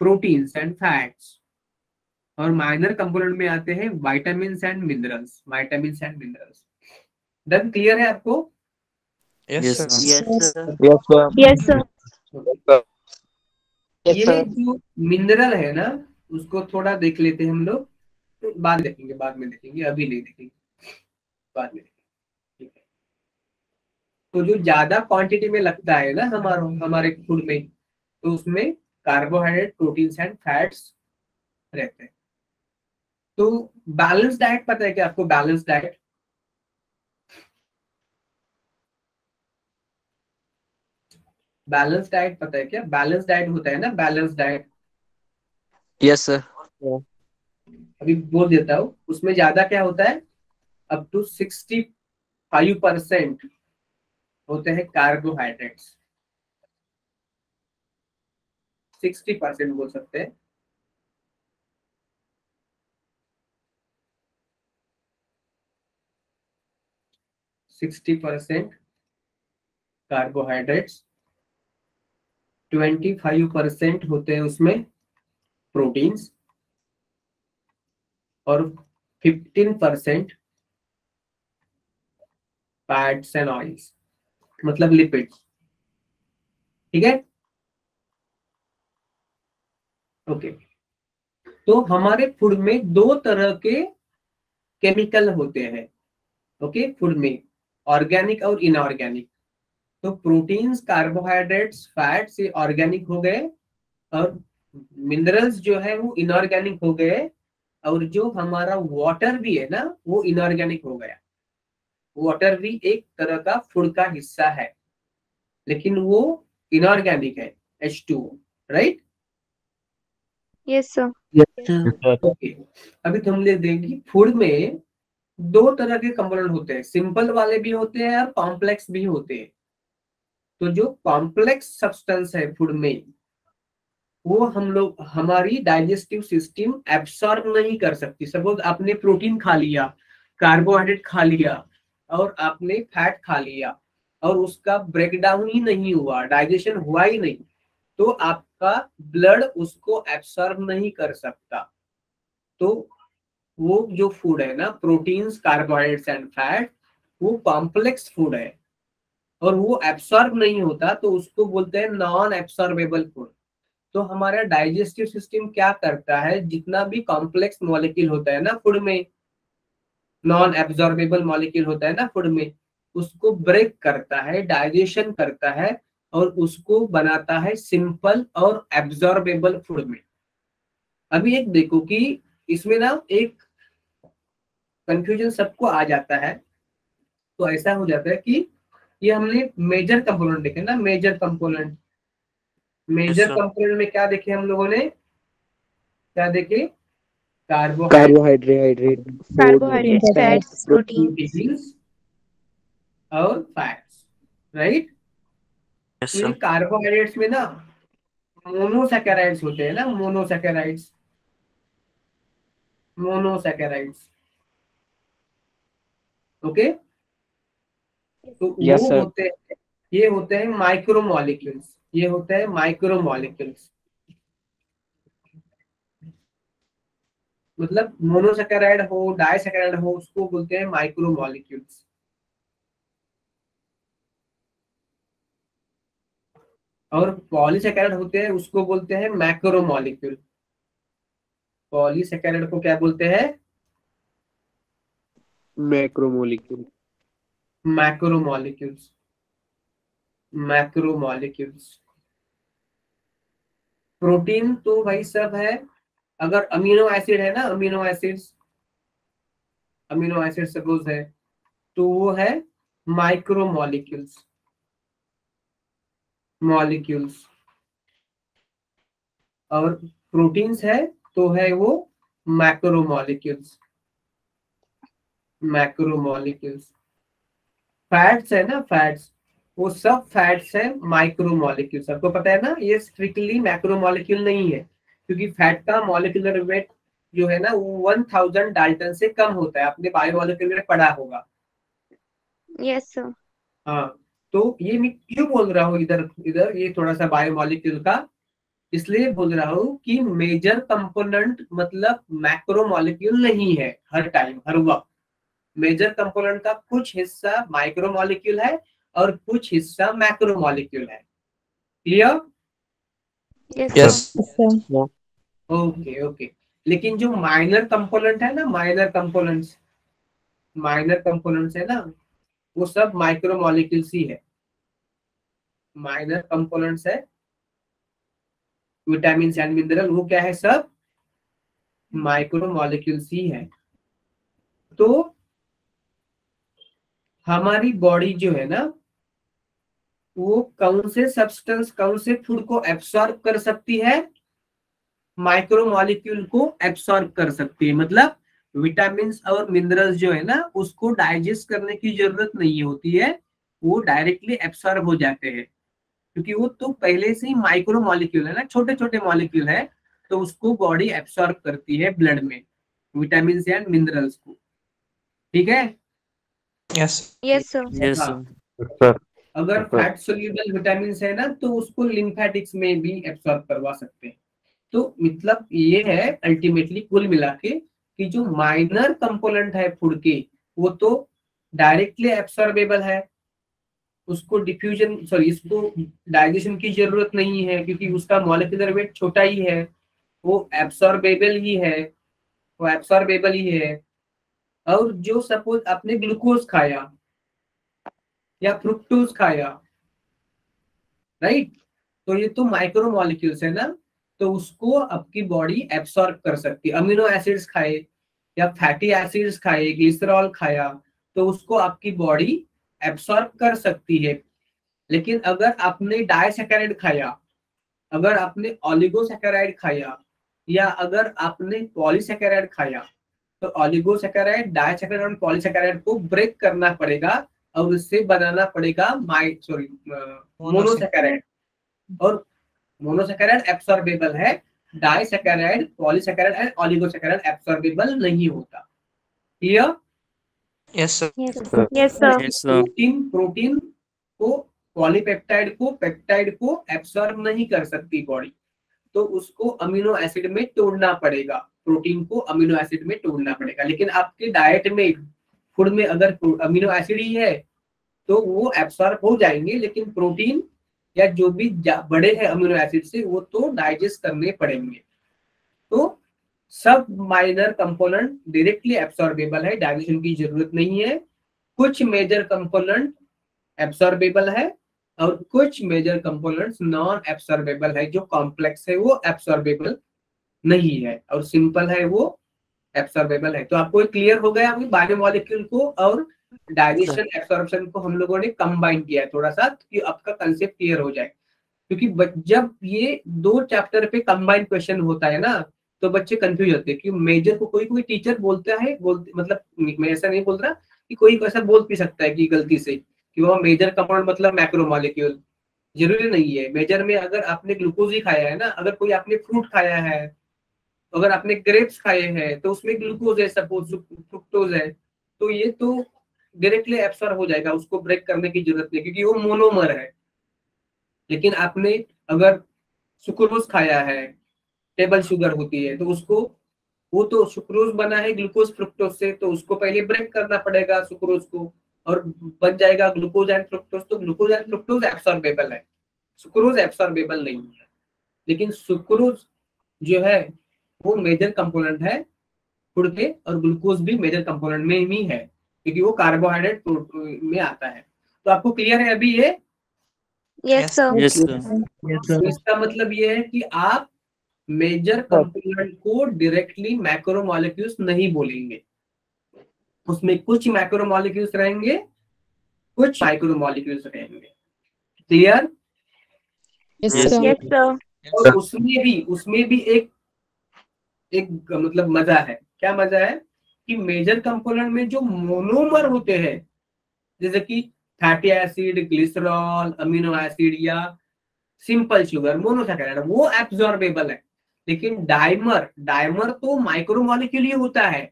proteins and fats. और माइनर कंपोनेंट में आते हैं vitamin and minerals, vitamin and minerals. Done? Clear है आपको? Yes, sir. Yes, sir. Yes, sir. ये जो मिनरल है ना, उसको थोड़ा देख लेते हैं हम लोग, तो बाद में देखेंगे, अभी नहीं देखेंगे, बाद में देखेंगे। ठीक है, तो जो ज्यादा क्वांटिटी में लगता है ना हमारे फूड में, तो उसमें कार्बोहाइड्रेट, प्रोटीन्स एंड फैट्स रहते हैं। तो बैलेंस डाइट पता है क्या आपको? बैलेंस डाइट, बैलेंस डाइट पता है क्या? बैलेंस डाइट होता है ना, बैलेंस डाइट। Yes sir. अभी बोल देता हूँ, उसमें ज्यादा क्या होता है, अप टू 65% होते हैं कार्बोहाइड्रेट्स, 60% बोल सकते हैं। सिक्सटी परसेंट कार्बोहाइड्रेट्स, 25% होते हैं उसमें प्रोटीन्स, और 15% फैट्स एंड ऑयल्स, मतलब लिपिड्स। ठीक है, ओके। तो हमारे फूड में दो तरह के केमिकल होते हैं, ओके, फूड में, ऑर्गेनिक और इनऑर्गेनिक। तो प्रोटीन्स, कार्बोहाइड्रेट्स, फैट्स ये ऑर्गेनिक हो गए, और मिनरल्स जो है वो इनऑर्गेनिक हो गए, और जो हमारा वाटर भी है ना वो इनऑर्गेनिक हो गया। वाटर भी एक तरह का फूड का हिस्सा है, लेकिन वो इनऑर्गेनिक है, H2O, right? Yes sir. Okay, अभी हम ले देंगे फूड में दो तरह के कंपोनेंट होते हैं, सिंपल वाले भी होते हैं और कॉम्प्लेक्स भी होते हैं। तो जो कॉम्प्लेक्स सब्सटेंस है फूड में, वो हम लोग, हमारी डाइजेस्टिव सिस्टम एब्सॉर्ब नहीं कर सकती। सपोज आपने प्रोटीन खा लिया, कार्बोहाइड्रेट खा लिया, और आपने फैट खा लिया, और उसका ब्रेकडाउन ही नहीं हुआ, डाइजेशन हुआ ही नहीं, तो आपका ब्लड उसको एब्सॉर्ब नहीं कर सकता। तो वो जो फूड है ना, प्रोटीन्स, कार्बोहाइड्रेट्स एंड फैट, वो कॉम्प्लेक्स फूड है, और वो एब्सॉर्ब नहीं होता, तो उसको बोलते हैं नॉन एब्सॉर्बेबल फूड। तो हमारा डाइजेस्टिव सिस्टम क्या करता है, जितना भी कॉम्प्लेक्स मॉलिक्यूल होता है ना फूड में, नॉन एब्जॉर्बेबल मॉलिक्यूल होता है ना फूड में, उसको ब्रेक करता है, डाइजेशन करता है, और उसको बनाता है सिंपल और एब्जॉर्बेबल फूड में। अभी एक देखो कि इसमें ना एक कंफ्यूजन सबको आ जाता है। तो ऐसा हो जाता है कि ये हमने मेजर कंपोनेंट देखे ना, major component, major sir. Component में क्या देखे हम लोगों ने, क्या देखे? Carbohydrate, carbohydrates, fats, protein. Proteins और फैट्स, राइट? Yes तो ये sir. कार्बोहाइड्रेट्स में ना मोनोसैकेराइड्स होते हैं ना, मोनोसैकेराइड्स, मोनोसैकेराइड्स, ओके। तो Yes वो sir. होते हैं, ये होते हैं माइक्रोमोलिक्यूल्स, ये होते हैं माइक्रोमोलिक्यूल्स। मतलब मोनोसैकेराइड हो, डाइसैकेराइड हो, उसको बोलते हैं माइक्रोमोलिक्यूल्स। और पॉलीसैकेराइड होते हैं, उसको बोलते हैं मैक्रोमोलिक्यूल। पॉलीसैकेराइड को क्या बोलते हैं? मैक्रोमोलिक्यूल। Macromolecules, macromolecules. प्रोटीन तो भाई सब है, अगर अमीनो एसिड है ना, amino acids, amino acid suppose है, तो वो है माइक्रोमोलिक्यूल्स, मॉलिक्यूल्स। और प्रोटीन्स है तो है वो मैक्रोमोलिक्यूल्स, मैक्रोमोलिक्यूल्स। फैट्स है ना, फैट्स, वो सब फैट्स है माइक्रोमोलिक्यूल्स। सबको पता है ना, ये स्ट्रिक्टली मैक्रोमोलिक्यूल नहीं है, क्योंकि फैट का मॉलिक्यूलर वेट जो है ना वो 1000 डाल्टन से कम होता है। आपने बायोमोलिक्यूल में पढ़ा होगा। Yes sir. हाँ, तो ये मैं क्यों बोल रहा हूँ इधर इधर ये थोड़ा सा बायोमोलिक्यूल का, इसलिए बोल रहा हूँ कि मेजर कंपोनेंट मतलब मैक्रोमोलिक्यूल नहीं है हर टाइम, हर वक्त। मेजर कंपोनेंट का कुछ हिस्सा माइक्रोमोलिक्यूल है और कुछ हिस्सा मैक्रोमोलिक्यूल है। Clear? Yes Yes. Sir. Sir okay okay. लेकिन जो माइनर कंपोनेंट है ना, माइनर कंपोनेंट्स, माइनर कंपोनेंट्स है ना, वो सब माइक्रोमोलिक्यूल्स ही है, माइनर कंपोनेंट्स है विटामिन एंड मिनरल, वो क्या है, सब माइक्रोमोलिक्यूल्स ही है। तो हमारी बॉडी जो है ना, वो कौन से सब्सटेंस, कौन से फूड को एब्सॉर्ब कर सकती है, माइक्रोमोलिक्यूल को एब्सॉर्ब कर सकती है। मतलब विटामिन और मिनरल्स जो है ना, उसको डाइजेस्ट करने की जरूरत नहीं होती है, वो डायरेक्टली एब्सॉर्ब हो जाते हैं, क्योंकि वो तो पहले से ही माइक्रोमोलिक्यूल है ना, छोटे छोटे मॉलिक्यूल है, तो उसको बॉडी एब्सॉर्ब करती है ब्लड में, विटामिन एंड मिनरल्स को। ठीक है? Yes. Yes, sir. Yes, हाँ, sir. अगर फैट सोल्यूबल विटामिन है ना, तो उसको लिम्फेटिक्स में भी एब्सॉर्ब करवा सकते हैं। तो मतलब ये है अल्टीमेटली कुल मिला के कि जो माइनर कंपोनेंट है फूड के, वो तो डायरेक्टली एब्सॉर्बेबल है, उसको डिफ्यूजन इसको डाइजेशन की जरूरत नहीं है, क्योंकि उसका मॉलिक्यूलर वेट छोटा ही है, वो एब्सॉर्बेबल ही है, वो एब्सॉर्बेबल ही है। और जो सपोज आपने ग्लूकोज खाया या फ्रुक्टोज खाया, राइट, तो ये तो माइक्रोमोलिक्यूल्स है ना, तो उसको आपकी बॉडी एब्सॉर्ब कर सकती है। अमीनो एसिड्स खाए या फैटी एसिड्स खाए, ग्लिसरॉल खाया, तो उसको आपकी बॉडी एब्सॉर्ब कर सकती है। लेकिन अगर आपने डाइसैकेराइड खाया, अगर आपने ओलिगोसैकेराइड खाया, या अगर आपने पॉलीसैकेराइड खाया, तो ओलिगोसैकेराइड, डाइसैकेराइड और पॉलीसैकेराइड को ब्रेक करना पड़ेगा और उससे बनाना पड़ेगा मोनोसैकेराइड। और मोनोसैकेराइड एब्सॉर्बेबल है, डाइसैकेराइड, पॉलीसैकेराइड एंड ओलिगोसैकेराइड एब्सॉर्बेबल नहीं होता। Clear? Yes, sir. Yes, sir. Yes, sir. Yes, sir. Protein को, पॉलीपेप्टाइड को, पेप्टाइड को एब्सॉर्ब नहीं कर सकती बॉडी, तो उसको अमीनो एसिड में तोड़ना पड़ेगा, प्रोटीन को अमीनो एसिड में तोड़ना पड़ेगा। लेकिन आपके डाइट में, फूड में अगर अमीनो एसिड ही है तो वो एब्सॉर्ब हो जाएंगे, लेकिन प्रोटीन या जो भी बड़े हैं अमीनो एसिड से, वो तो डाइजेस्ट करने पड़ेंगे। तो सब माइनर कंपोनेंट डायरेक्टली एब्सॉर्बेबल है, डाइजेशन की जरूरत नहीं है। कुछ मेजर कंपोनेंट एब्सॉर्बेबल है और कुछ मेजर कंपोनेंट्स नॉन एब्सॉर्बेबल है। जो कॉम्प्लेक्स है वो एब्सॉर्बेबल नहीं है और सिंपल है वो एब्सॉर्बेबल है। तो आपको क्लियर हो गया अभी बायोमोलिक्यूल को और डाइजेशन एब्सॉर्प्शन को हम लोगों ने कंबाइन किया थोड़ा सा, कि आपका कंसेप्ट क्लियर हो जाए। क्योंकि जब ये दो चैप्टर पे कंबाइन क्वेश्चन होता है ना, तो बच्चे कंफ्यूज होते हैं कि मेजर को कोई टीचर बोलता है, मतलब मैं ऐसा नहीं बोल रहा कि कोई ऐसा बोल भी सकता है कि गलती से कि वो मेजर कंपाउंड मतलब मैक्रोमोलिक्यूल, जरूरी नहीं है। मेजर में अगर आपने ग्लूकोज ही खाया है ना, अगर कोई आपने फ्रूट खाया है, अगर आपने ग्रेप्स खाए हैं, तो उसमें ग्लूकोज है, सपोज फ्रुक्टोज है, तो ये तो डायरेक्टली एब्सॉर्ब हो जाएगा, उसको ब्रेक करने की जरूरत नहीं, क्योंकि वो मोनोमर है। लेकिन आपने अगर सुक्रोज खाया है, टेबल शुगर होती है, तो उसको, वो तो सुक्रोज बना है ग्लूकोज फ्रुक्टोज से, तो उसको पहले ब्रेक करना पड़ेगा सुक्रोज को, और बन जाएगा ग्लूकोज एंड फ्रुक्टोज। तो ग्लूकोज एंड फ्रुक्टोज एब्सॉर्बेबल है, सुक्रोज एब्सॉर्बेबल नहीं है। लेकिन सुक्रोज जो है वो मेजर कंपोनेंट है फूड के, और ग्लूकोज भी मेजर कंपोनेंट में ही है, क्योंकि वो कार्बोहाइड्रेट में आता है। तो आपको क्लियर है अभी ये? Yes, sir. Yes, sir. तो इसका मतलब ये है कि आप मेजर कंपोनेंट को डायरेक्टली मैक्रोमोलिक्यूल्स नहीं बोलेंगे, उसमें कुछ मैक्रोमोलिक्यूल्स रहेंगे, कुछ माइक्रोमोलिक्यूल्स रहेंगे। Clear? Yes, Yes. sir. Yes, sir. और उसमें भी एक मतलब मजा है। क्या मजा है? कि मेजर कंपोनेंट में जो मोनोमर होते हैं, जैसे कि fatty acid, glycerol, amino acid या सिंपल शुगर, मोनोसैकेराइड, वो एब्सॉर्बेबल है। लेकिन डाइमर तो माइक्रोमोलिक्यूल ही होता है,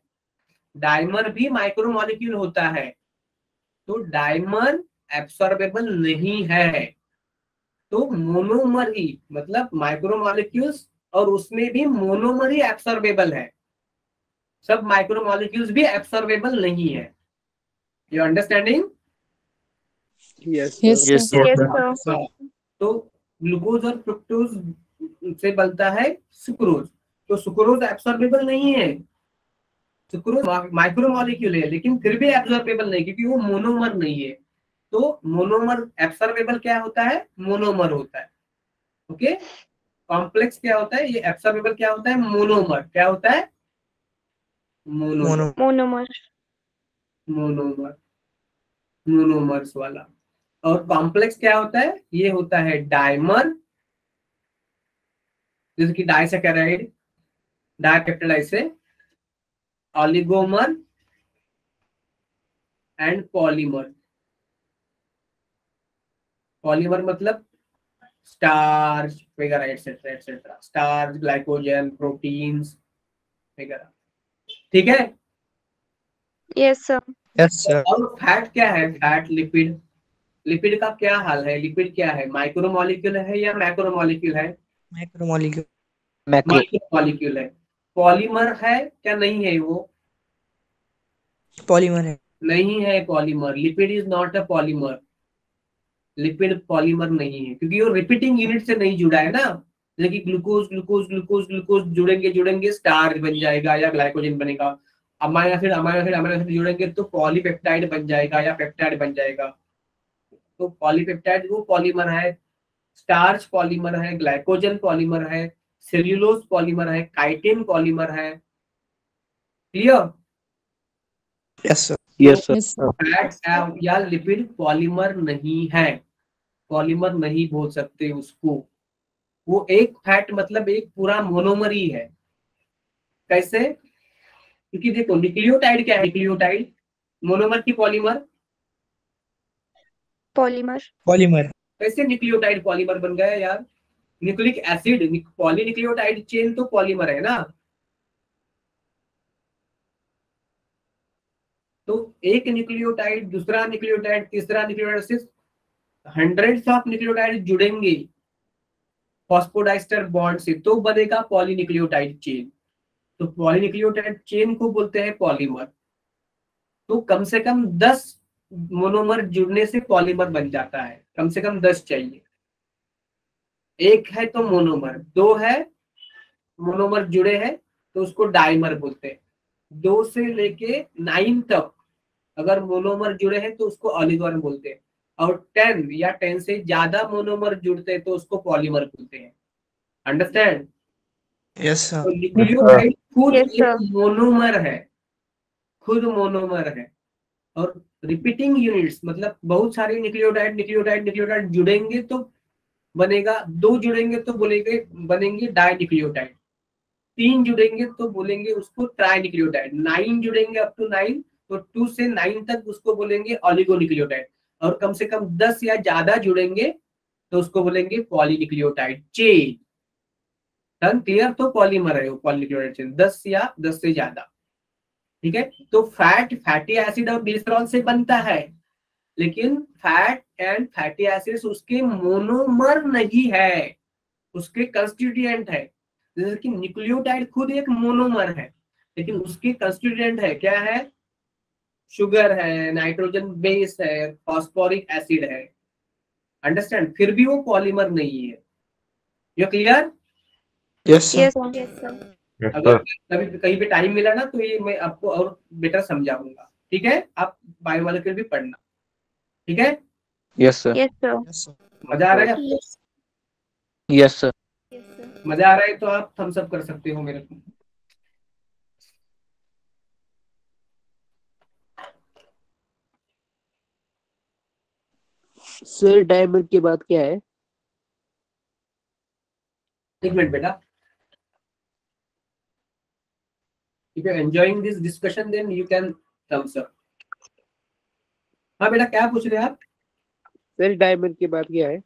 डाइमर भी माइक्रोमोलिक्यूल होता है, तो डाइमर एब्सॉर्बेबल नहीं है। तो मोनोमर ही, मतलब माइक्रोमोलिक्यूल्स, और उसमें भी मोनोमर ही एब्सॉर्बेबल है, सब माइक्रोमोलिक्यूल्स भी एब्सॉर्बेबल नहीं है। You understanding? Yes, Yes, sir. sir. Yes, sir. तो ग्लूकोज और फ्रुक्टोज से बनता है सुक्रोज, तो सुक्रोज एब्सॉर्बेबल नहीं है, सुक्रोज माइक्रोमोलिक्यूल है लेकिन फिर भी एब्जॉर्बेबल नहीं, क्योंकि वो मोनोमर नहीं है। तो मोनोमर एब्सॉर्बेबल क्या होता है? मोनोमर होता है। ओके, कॉम्प्लेक्स क्या होता है? ये एब्सॉर्बेबल क्या होता है? मोनोमर। क्या होता है? Monomer. Mono. Monomer. Monomer, monomers वाला। और कॉम्प्लेक्स क्या होता है? ये होता है डाइमर, जैसे कि डाइसैकेराइड, डाइपेप्टाइड से, ऑलिगोमर एंड पॉलीमर। पॉलीमर मतलब स्टार्च वगैरह etcetera etcetera, starch, glycogen, proteins वगैरह। ठीक है। Yes sir. Yes, sir. और फैट क्या है? Fat lipid. लिपिड का क्या हाल है? लिपिड क्या है? माइक्रोमोलिक्यूल है या मैक्रोमोलिक्यूल है? Macromolecule. मैक्रो माइक्रोमोलिक्यूल है। पॉलीमर है क्या? नहीं है वो, Polymer है। नहीं है polymer. Lipid is not a polymer. Lipid polymer नहीं है क्योंकि वो रिपीटिंग यूनिट से नहीं जुड़ा है ना। जैसे कि ग्लूकोज ग्लूकोज ग्लूकोज ग्लूकोज जुड़ेंगे जुड़ेंगे स्टार्च बन जाएगा या ग्लाइकोजन बनेगा। Amino acid amino acid amino acid जुड़ेंगे तो पॉलीपेप्टाइड बन जाएगा या पेप्टाइड बन जाएगा। तो पॉलीपेप्टाइड वो पॉलीमर है, स्टार्च पॉलीमर है, ग्लाइकोजन पॉलीमर है, सेल्यूलोज पॉलीमर है, काइटिन पॉलीमर है। Clear? Yes, sir. Yes sir. Yes sir. Fat या लिपिड पॉलीमर नहीं है, पॉलीमर नहीं बोल सकते उसको। वो एक फैट मतलब एक पूरा मोनोमर ही है। कैसे? क्योंकि देखो न्यूक्लियोटाइड क्या है? न्यूक्लियोटाइड मोनोमर की पॉलीमर। पॉलीमर। Polymer. कैसे न्यूक्लियोटाइड पॉलीमर बन गया यार? न्यूक्लिक एसिड पॉलीन्यूक्लियोटाइड चेन तो पॉलीमर है ना। तो एक न्यूक्लियोटाइड, दूसरा न्यूक्लियोटाइड, तीसरा न्यूक्लियोटाइड से हंड्रेड्स ऑफ न्यूक्लियोटाइड जुड़ेंगे फॉस्फोडाइस्टर बॉन्ड से तो बनेगा पॉलीन्यूक्लियोटाइड चेन। तो पॉलीन्यूक्लियोटाइड चेन को बोलते हैं पॉलीमर। तो कम से कम 10 मोनोमर जुड़ने से पॉलीमर बन जाता है, कम से कम 10 चाहिए। एक है तो मोनोमर, दो है मोनोमर जुड़े हैं तो उसको डाइमर बोलते हैं। 2 से लेके 9 तक अगर मोनोमर जुड़े हैं तो उसको ऑलिगोमर बोलते हैं। और 10 या 10 से ज्यादा मोनोमर जुड़ते हैं तो उसको पॉलीमर बोलते हैं। अंडरस्टैंड? Yes, sir. तो न्यूक्लियोटाइड खुद यस एक सर। मोनोमर है, खुद मोनोमर है। और रिपीटिंग यूनिट्स मतलब बहुत सारे न्यूक्लियोटाइड न्यूक्लियोटाइड न्यूक्लियोटाइड जुड़ेंगे तो बनेगा, 2 जुड़ेंगे तो बोलेंगे बनेंगे डाई न्यूक्लियोटाइड, 3 जुड़ेंगे तो बोलेंगे उसको ट्राई न्यूक्लियोटाइड, 9 जुड़ेंगे अप टू 9 तो 2 से 9 तक उसको बोलेंगे ऑलिगोन्यूक्लियोटाइड। और कम से कम 10 या ज्यादा जुड़ेंगे तो उसको बोलेंगे पॉलीन्यूक्लियोटाइड चेन। डन? क्लियर? तो पॉलीमर है वो पॉलीन्यूक्लियोटाइड चेन, 10 या 10 से ज्यादा। ठीक है। तो फैट फैटी एसिड और ग्लिसरॉल से बनता है, लेकिन फैट एंड फैटी एसिड्स उसके मोनोमर नहीं है, उसके कंस्टिट्यूएंट है। जैसे कि न्यूक्लियोटाइड खुद एक मोनोमर है लेकिन उसके कंस्टिट्यूएंट है, क्या है? शुगर है, नाइट्रोजन बेस है, फॉस्फोरिक एसिड है। अंडरस्टैंड? फिर भी वो पॉलीमर नहीं है। You clear? Yes, sir. Yes sir. अगर कभी कहीं पे टाइम मिला ना तो ये मैं आपको और बेटर समझाऊंगा। ठीक है? आप बायोमोलिक्यूल भी पढ़ना। ठीक है? Yes sir. Yes sir. Yes, sir. मजा आ रहा है? Yes sir. मजा आ रहा है तो आप थम्स अप कर सकते हो मेरे को। सर डायमंड की बात क्या है? एक मिनट बेटा। If you're enjoying this discussion, then you can thumbs up. हाँ बेटा, क्या पूछ रहे हैं आप? सर डायमंड की बात क्या है?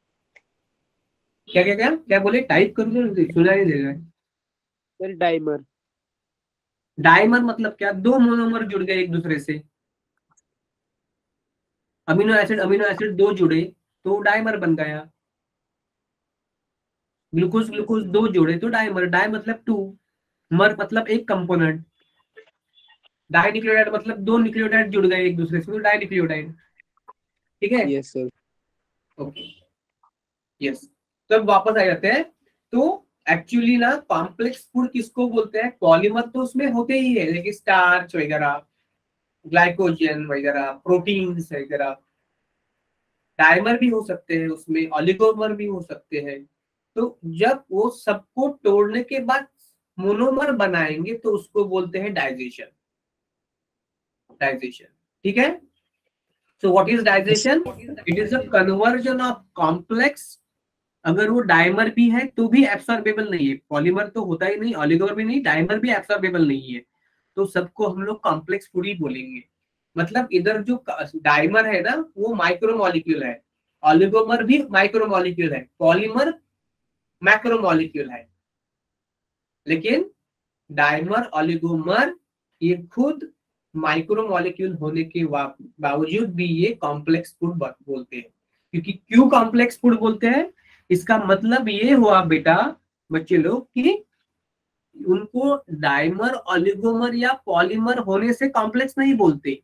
क्या क्या क्या क्या बोले? टाइप कर दो, सुना नहीं दे रहा है। Sir dimer. डाइमर मतलब क्या? 2 मोनोमर जुड़ गए एक दूसरे से। अमीनो एसिड 2 जुड़े तो डाइमर बन गया। ग्लूकोज ग्लूकोज 2 जुड़े तो डाइमर। डाई मतलब 2, मर मतलब एक कंपोनेंट। डाई न्यूक्लियोटाइड मतलब 2 न्यूक्लियोटाइड जुड़ गए एक दूसरे से तो डाई न्यूक्लियोटाइड। ठीक है? Yes sir. Okay, yes. तो अब वापस आ जाते हैं। तो एक्चुअली ना कॉम्प्लेक्स फूड किसको बोलते हैं? पॉलीमर तो उसमें होते ही है, लेकिन स्टार्च वगैरह, ग्लाइकोजन वगैरह, प्रोटीन्स वगैरह, डायमर भी हो सकते हैं उसमें, ऑलिगोमर भी हो सकते हैं। तो जब वो सबको तोड़ने के बाद मोनोमर बनाएंगे तो उसको बोलते हैं डाइजेशन। डाइजेशन, ठीक है। So what is digestion? It is a conversion of complex, अगर वो डायमर भी है तो भी एब्सॉर्बेबल नहीं है, पॉलीमर तो होता ही नहीं, ऑलिगोमर भी नहीं, डायमर भी एब्सॉर्बेबल नहीं है, तो सबको हम लोग कॉम्प्लेक्स फूड ही बोलेंगे। मतलब इधर जो डायमर है ना वो माइक्रोमोलिक्यूल है, ऑलिगोमर भी माइक्रोमोलिक्यूल है, पॉलीमर मैक्रोमोलिक्यूल है, लेकिन डायमर ऑलिगोमर ये खुद माइक्रोमोलिक्यूल होने के बावजूद भी ये कॉम्प्लेक्स फूड बोलते हैं। क्योंकि क्यों कॉम्प्लेक्स फूड बोलते हैं? इसका मतलब ये हुआ बेटा बच्चे लोग कि उनको डायमर ऑलिगोमर या पॉलीमर होने से कॉम्प्लेक्स नहीं बोलते,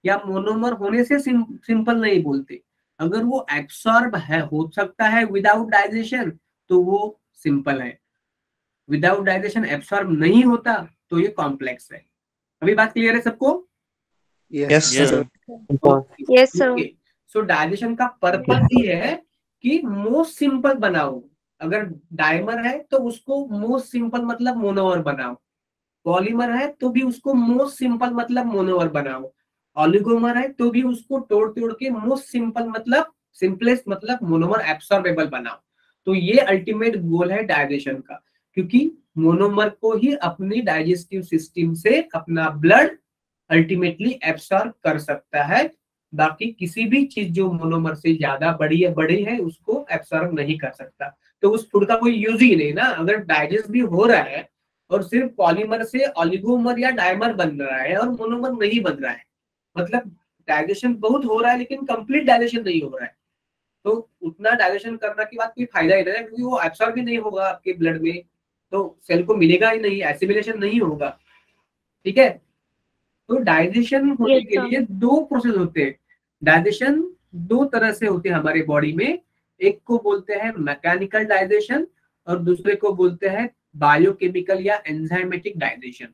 या मोनोमर होने से सिंपल नहीं बोलते। अगर वो एब्सॉर्ब है हो सकता है विदाउट डाइजेशन तो वो सिंपल है, विदाउट डाइजेशन एब्सॉर्ब नहीं होता तो ये कॉम्प्लेक्स है। अभी बात क्लियर है सबको? Yes, sir. Yes, sir. सो डाइजेशन का पर्पस ही है कि मोस्ट सिंपल बनाओ। अगर डायमर है तो उसको मोस्ट सिंपल मतलब मोनोमर बनाओ, पॉलीमर है तो भी उसको मोस्ट सिंपल मतलब मोनोमर बनाओ, ऑलिगोमर है तो भी उसको तोड़ तोड़ के मोस्ट सिंपल मतलब सिंपलेस्ट मतलब मोनोमर एब्सॉर्बेबल बनाओ। तो ये अल्टीमेट गोल है डाइजेशन का, क्योंकि मोनोमर को ही अपनी डाइजेस्टिव सिस्टम से अपना ब्लड अल्टीमेटली एब्सॉर्ब कर सकता है, बाकी किसी भी चीज जो मोनोमर से ज्यादा बड़ी है उसको एब्सॉर्ब नहीं कर सकता। तो उस फूड का कोई यूज ही नहीं ना। अगर डाइजेस्ट भी हो रहा है और सिर्फ पॉलीमर से ऑलिगोमर या डायमर बन रहा है और मोनोमर नहीं बन रहा है, मतलब डाइजेशन बहुत हो रहा है लेकिन कंप्लीट डाइजेशन नहीं हो रहा है, तो उतना डाइजेशन करने की बात कोई फायदा ही नहीं है, क्योंकि वो एब्सॉर्ब भी नहीं होगा आपके ब्लड में, तो सेल को मिलेगा ही नहीं, एसिमिलेशन नहीं होगा। ठीक है। तो डाइजेशन होने Yes, के sir. लिए दो प्रोसेस होते हैं। डाइजेशन दो तरह से होते हैं हमारे बॉडी में, एक को बोलते हैं मैकेनिकल डाइजेशन और दूसरे को बोलते हैं बायोकेमिकल या एंजाइमेटिक डाइजेशन।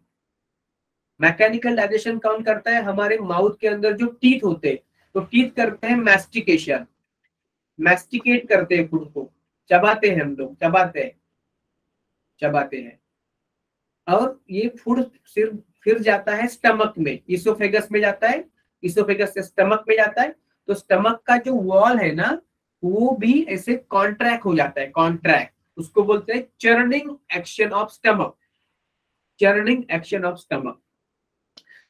मैकेनिकल डाइजेशन कौन करता है? हमारे माउथ के अंदर जो टीथ होते हैं, तो टीथ करते हैं मैस्टिकेशन, मैस्टिकेट करते हैं फूड को, चबाते हैं हम लोग, चबाते हैं और ये फूड सिर्फ फिर जाता है स्टमक में, इसोफेगस में जाता है, इसोफेगस से स्टमक में जाता है। तो स्टमक का जो वॉल है ना वो भी ऐसे कॉन्ट्रैक्ट हो जाता है, कॉन्ट्रैक्ट, उसको बोलते हैं churning action of stomach, churning action of stomach.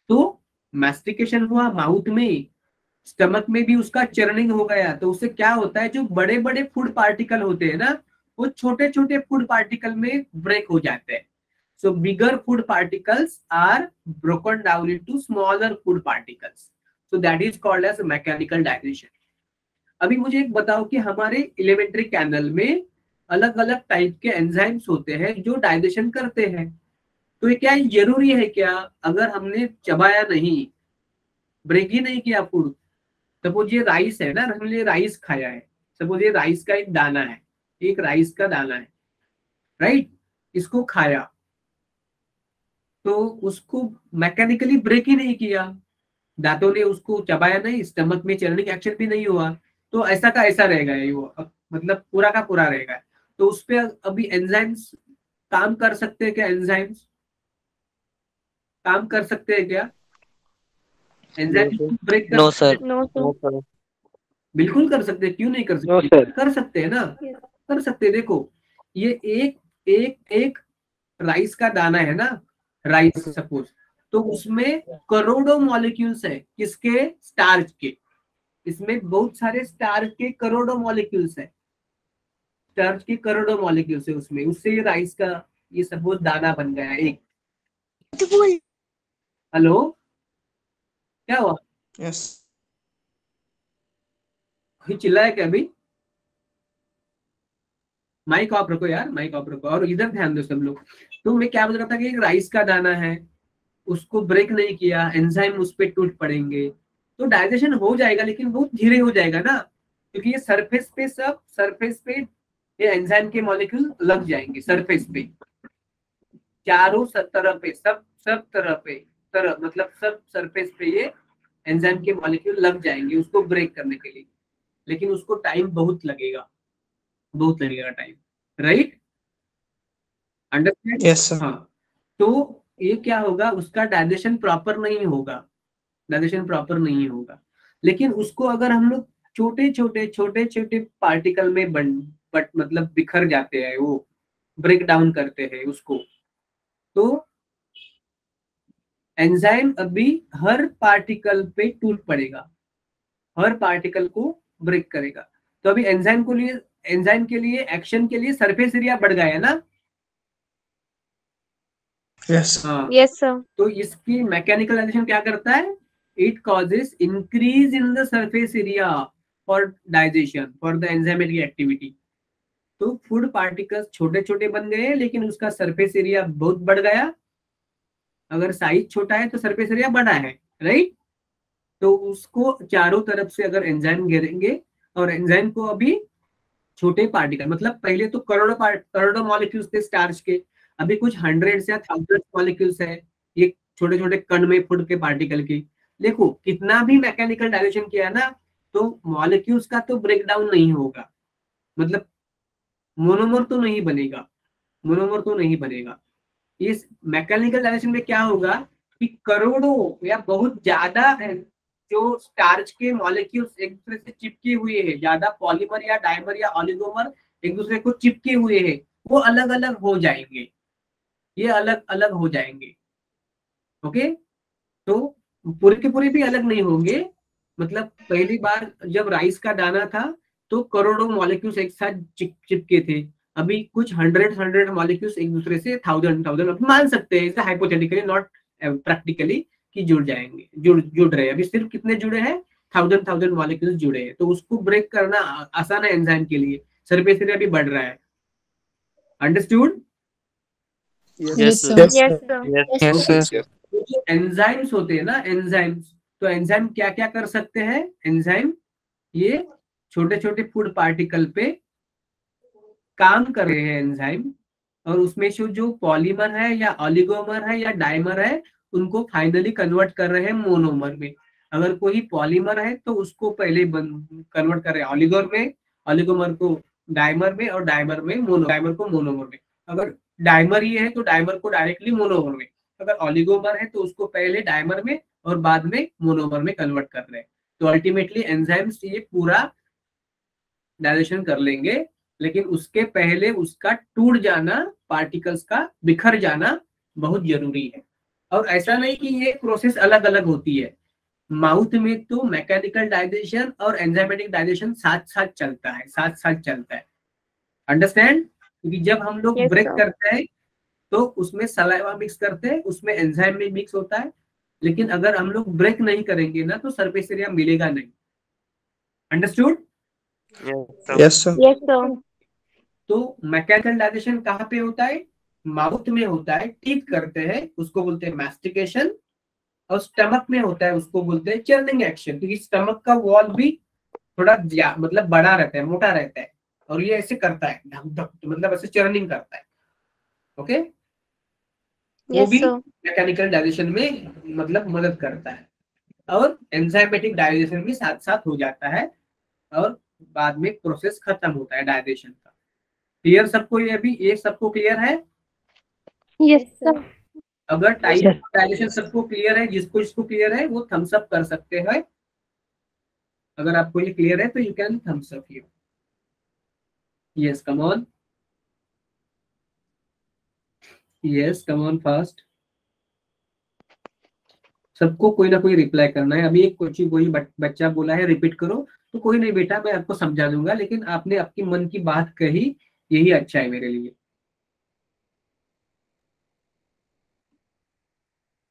तो मैस्टिकेशन हुआ माउथ में, स्टमक में भी उसका चर्निंग हो गया, तो उससे क्या होता है, जो बड़े बड़े फूड पार्टिकल होते हैं ना वो छोटे छोटे फूड पार्टिकल में ब्रेक हो जाते हैं। So bigger food particles are broken down into smaller food particles. So that is called as mechanical digestion. अभी मुझे एक बताओ कि हमारे एलिमेंट्री कैनल में अलग अलग टाइप के एंजाइम्स होते हैं जो डाइजेशन करते हैं। तो ये क्या जरूरी है क्या? अगर हमने चबाया नहीं, ब्रेक ही नहीं किया फूड, सपोज ये राइस है ना, हमने राइस खाया है, सपोज ये राइस का एक दाना है, एक राइस का दाना है, राइट, इसको खाया तो उसको मैकेनिकली ब्रेक ही नहीं किया, दांतों ने उसको चबाया नहीं, स्टमक में चर्निंग एक्शन भी नहीं हुआ, तो ऐसा का ऐसा रहेगा ये, वो मतलब पूरा का पूरा रहेगा। तो उस पे अभी एंजाइम्स काम कर सकते हैं क्या? एंजाइम्स काम कर सकते हैं क्या? एंजाइम्स ब्रेक कर No, सकते sir. हैं? No, sir. No, sir. बिल्कुल कर सकते हैं, क्यों नहीं कर No, सकते? sir. कर सकते हैं ना, कर सकते हैं। देखो ये एक एक एक राइस का दाना है ना, राइस सपोज, तो उसमें करोड़ों मॉलिक्यूल्स है, किसके? स्टार्च के। इसमें बहुत सारे स्टार्च के करोड़ों मॉलिक्यूल्स है, स्टार्च के करोड़ों मॉलिक्यूल्स है उसमें, उससे ये राइस का ये सपोज दाना बन गया एक। हेलो, क्या हुआ? Yes. कोई चिल्लाया क्या अभी? माइक ऑफ रखो यार, माइक ऑफ रखो और इधर ध्यान दो सब लोग। तो मैं क्या बोल रहा था कि एक राइस का दाना है, उसको ब्रेक नहीं किया, एंजाइम उस पर टूट पड़ेंगे तो डाइजेशन हो जाएगा, लेकिन बहुत धीरे हो जाएगा ना, क्योंकि ये सरफेस पे सब सरफेस पे ये एंजाइम के मॉलिक्यूल लग जाएंगे सरफेस पे, चारों तरफ पे, सब तरफ मतलब सब सरफेस पे ये एंजाइम के मॉलिक्यूल लग जाएंगे उसको ब्रेक करने के लिए, लेकिन उसको टाइम बहुत लगेगा time, right? Understand? Yes, sir. हाँ, तो ये क्या होगा, उसका डाइजेशन प्रॉपर नहीं होगा, लेकिन उसको अगर हम लोग छोटे छोटे पार्टिकल में बट मतलब बिखर जाते हैं, वो ब्रेक डाउन करते हैं उसको, तो एंजाइम अभी हर पार्टिकल पे टूट पड़ेगा, हर पार्टिकल को ब्रेक करेगा। तो अभी एंजाइम के लिए एक्शन के लिए सरफेस एरिया बढ़ गया है ना? Yes. हाँ, यस सर। तो इसकी मैकेनिकल डाइजेशन क्या करता है? It causes increase in the surface area for digestion, for the enzymatic activity. तो फूड पार्टिकल्स छोटे छोटे बन गए, लेकिन उसका सरफेस एरिया बहुत बढ़ गया। अगर साइज छोटा है तो सरफेस एरिया बड़ा है, राइट? तो उसको चारों तरफ से अगर एंजाइम घेरेंगे, और एंजाइम को अभी छोटे पार्टिकल, मतलब पहले तो करोड़ों मॉलिक्यूल्स थे स्टार्च के, अभी कुछ हंड्रेड्स या थाउजेंड्स मॉलिक्यूल्स है ये छोटे छोटे कण में फूड के पार्टिकल की। देखो कितना भी मैकेनिकल डायलेशन किया ना, तो मॉलिक्यूल्स का तो ब्रेक डाउन नहीं होगा, मतलब मोनोमर तो नहीं बनेगा। इस मैकेनिकल डायलेशन में क्या होगा कि करोड़ों या बहुत ज्यादा है जो स्टार्च के मॉलिक्यूल्स एक दूसरे से चिपके हुए हैं, ज्यादा पॉलीमर या डायमर या ऑलिगोमर एक दूसरे को चिपके हुए हैं, वो अलग अलग हो जाएंगे, ये अलग अलग हो जाएंगे। ओके, तो पूरे के पूरे भी अलग नहीं होंगे, मतलब पहली बार जब राइस का दाना था तो करोड़ों मॉलिक्यूल्स एक साथ चिपके थे, अभी कुछ हंड्रेड मॉलिक्यूल्स एक दूसरे से थाउजेंड मान सकते हैं इसे हाइपोथेटिकली, नॉट प्रैक्टिकली, कि जुड़ रहे हैं। अभी सिर्फ कितने जुड़े हैं? थाउजेंड मॉलिक्यूल्स जुड़े हैं, तो उसको ब्रेक करना आसान है एंजाइम के लिए, सरफेस एरिया भी बढ़ रहा है। Understood? Yes, sir. Yes, yes sir. Sir. Yes sir. तो जो एंजाइम्स होते हैं ना, तो एंजाइम क्या क्या कर सकते हैं? एंजाइम ये छोटे छोटे फूड पार्टिकल पे काम कर रहे हैं एंजाइम, और उसमें से जो पॉलीमर है या ऑलिगोमर है या डाइमर है, उनको फाइनली कन्वर्ट कर रहे हैं मोनोमर में। अगर कोई पॉलीमर है तो उसको पहले कन्वर्ट कर रहे हैं ऑलिगोमर को डाइमर में, और डाइमर को मोनोमर में। अगर डाइमर ही है तो डाइमर को डायरेक्टली मोनोमर में, अगर ऑलिगोमर है तो उसको पहले डाइमर में और बाद में मोनोमर में कन्वर्ट कर रहे हैं। तो अल्टीमेटली एंजाइम्स ये पूरा डायलेशन कर लेंगे, लेकिन उसके पहले उसका टूट जाना, पार्टिकल्स का बिखर जाना बहुत जरूरी है। और ऐसा नहीं कि ये प्रोसेस अलग अलग होती है, माउथ में तो मैकेनिकल डाइजेशन और एंजाइमेटिक डाइजेशन साथ साथ चलता है। अंडरस्टैंड? क्योंकि जब हम लोग यस ब्रेक सर। करते हैं तो उसमें सलाइवा मिक्स करते हैं, उसमें एंजाइम में मिक्स होता है, लेकिन अगर हम लोग ब्रेक नहीं करेंगे ना तो सरफेस एरिया मिलेगा नहीं। Understood? Yes, sir. Yes sir. तो मैकेनिकल डाइजेशन कहाँ पे होता है? माउथ में होता है, टीथ करते हैं उसको बोलते हैं मैस्टिकेशन, और स्टमक में होता है उसको बोलते हैं चर्निंग एक्शन, क्योंकि स्टमक का वॉल भी थोड़ा मतलब बड़ा रहता है, मोटा रहता है, और ये ऐसे करता है धक धक, मतलब ऐसे चर्निंग करता है। ओके, वो यस भी सर। मैकेनिकल डाइजेशन में मतलब मदद करता है, और एंजाइमेटिक डाइजेशन भी साथ साथ हो जाता है, और बाद में प्रोसेस खत्म होता है डाइजेशन का। क्लियर सबको? ये अभी ये सबको क्लियर है? Yes sir. अगर टाइप डाइलेशन सबको क्लियर है, जिसको क्लियर है वो थम्स अप कर सकते हैं। अगर आपको ये क्लियर है तो you can thumbs up here. Yes, come on, yes come on fast. सबको कोई ना कोई रिप्लाई करना है। अभी एक कोई बच्चा बोला है रिपीट करो, तो कोई नहीं बेटा, मैं आपको समझा दूंगा, लेकिन आपने आपकी मन की बात कही, यही अच्छा है मेरे लिए।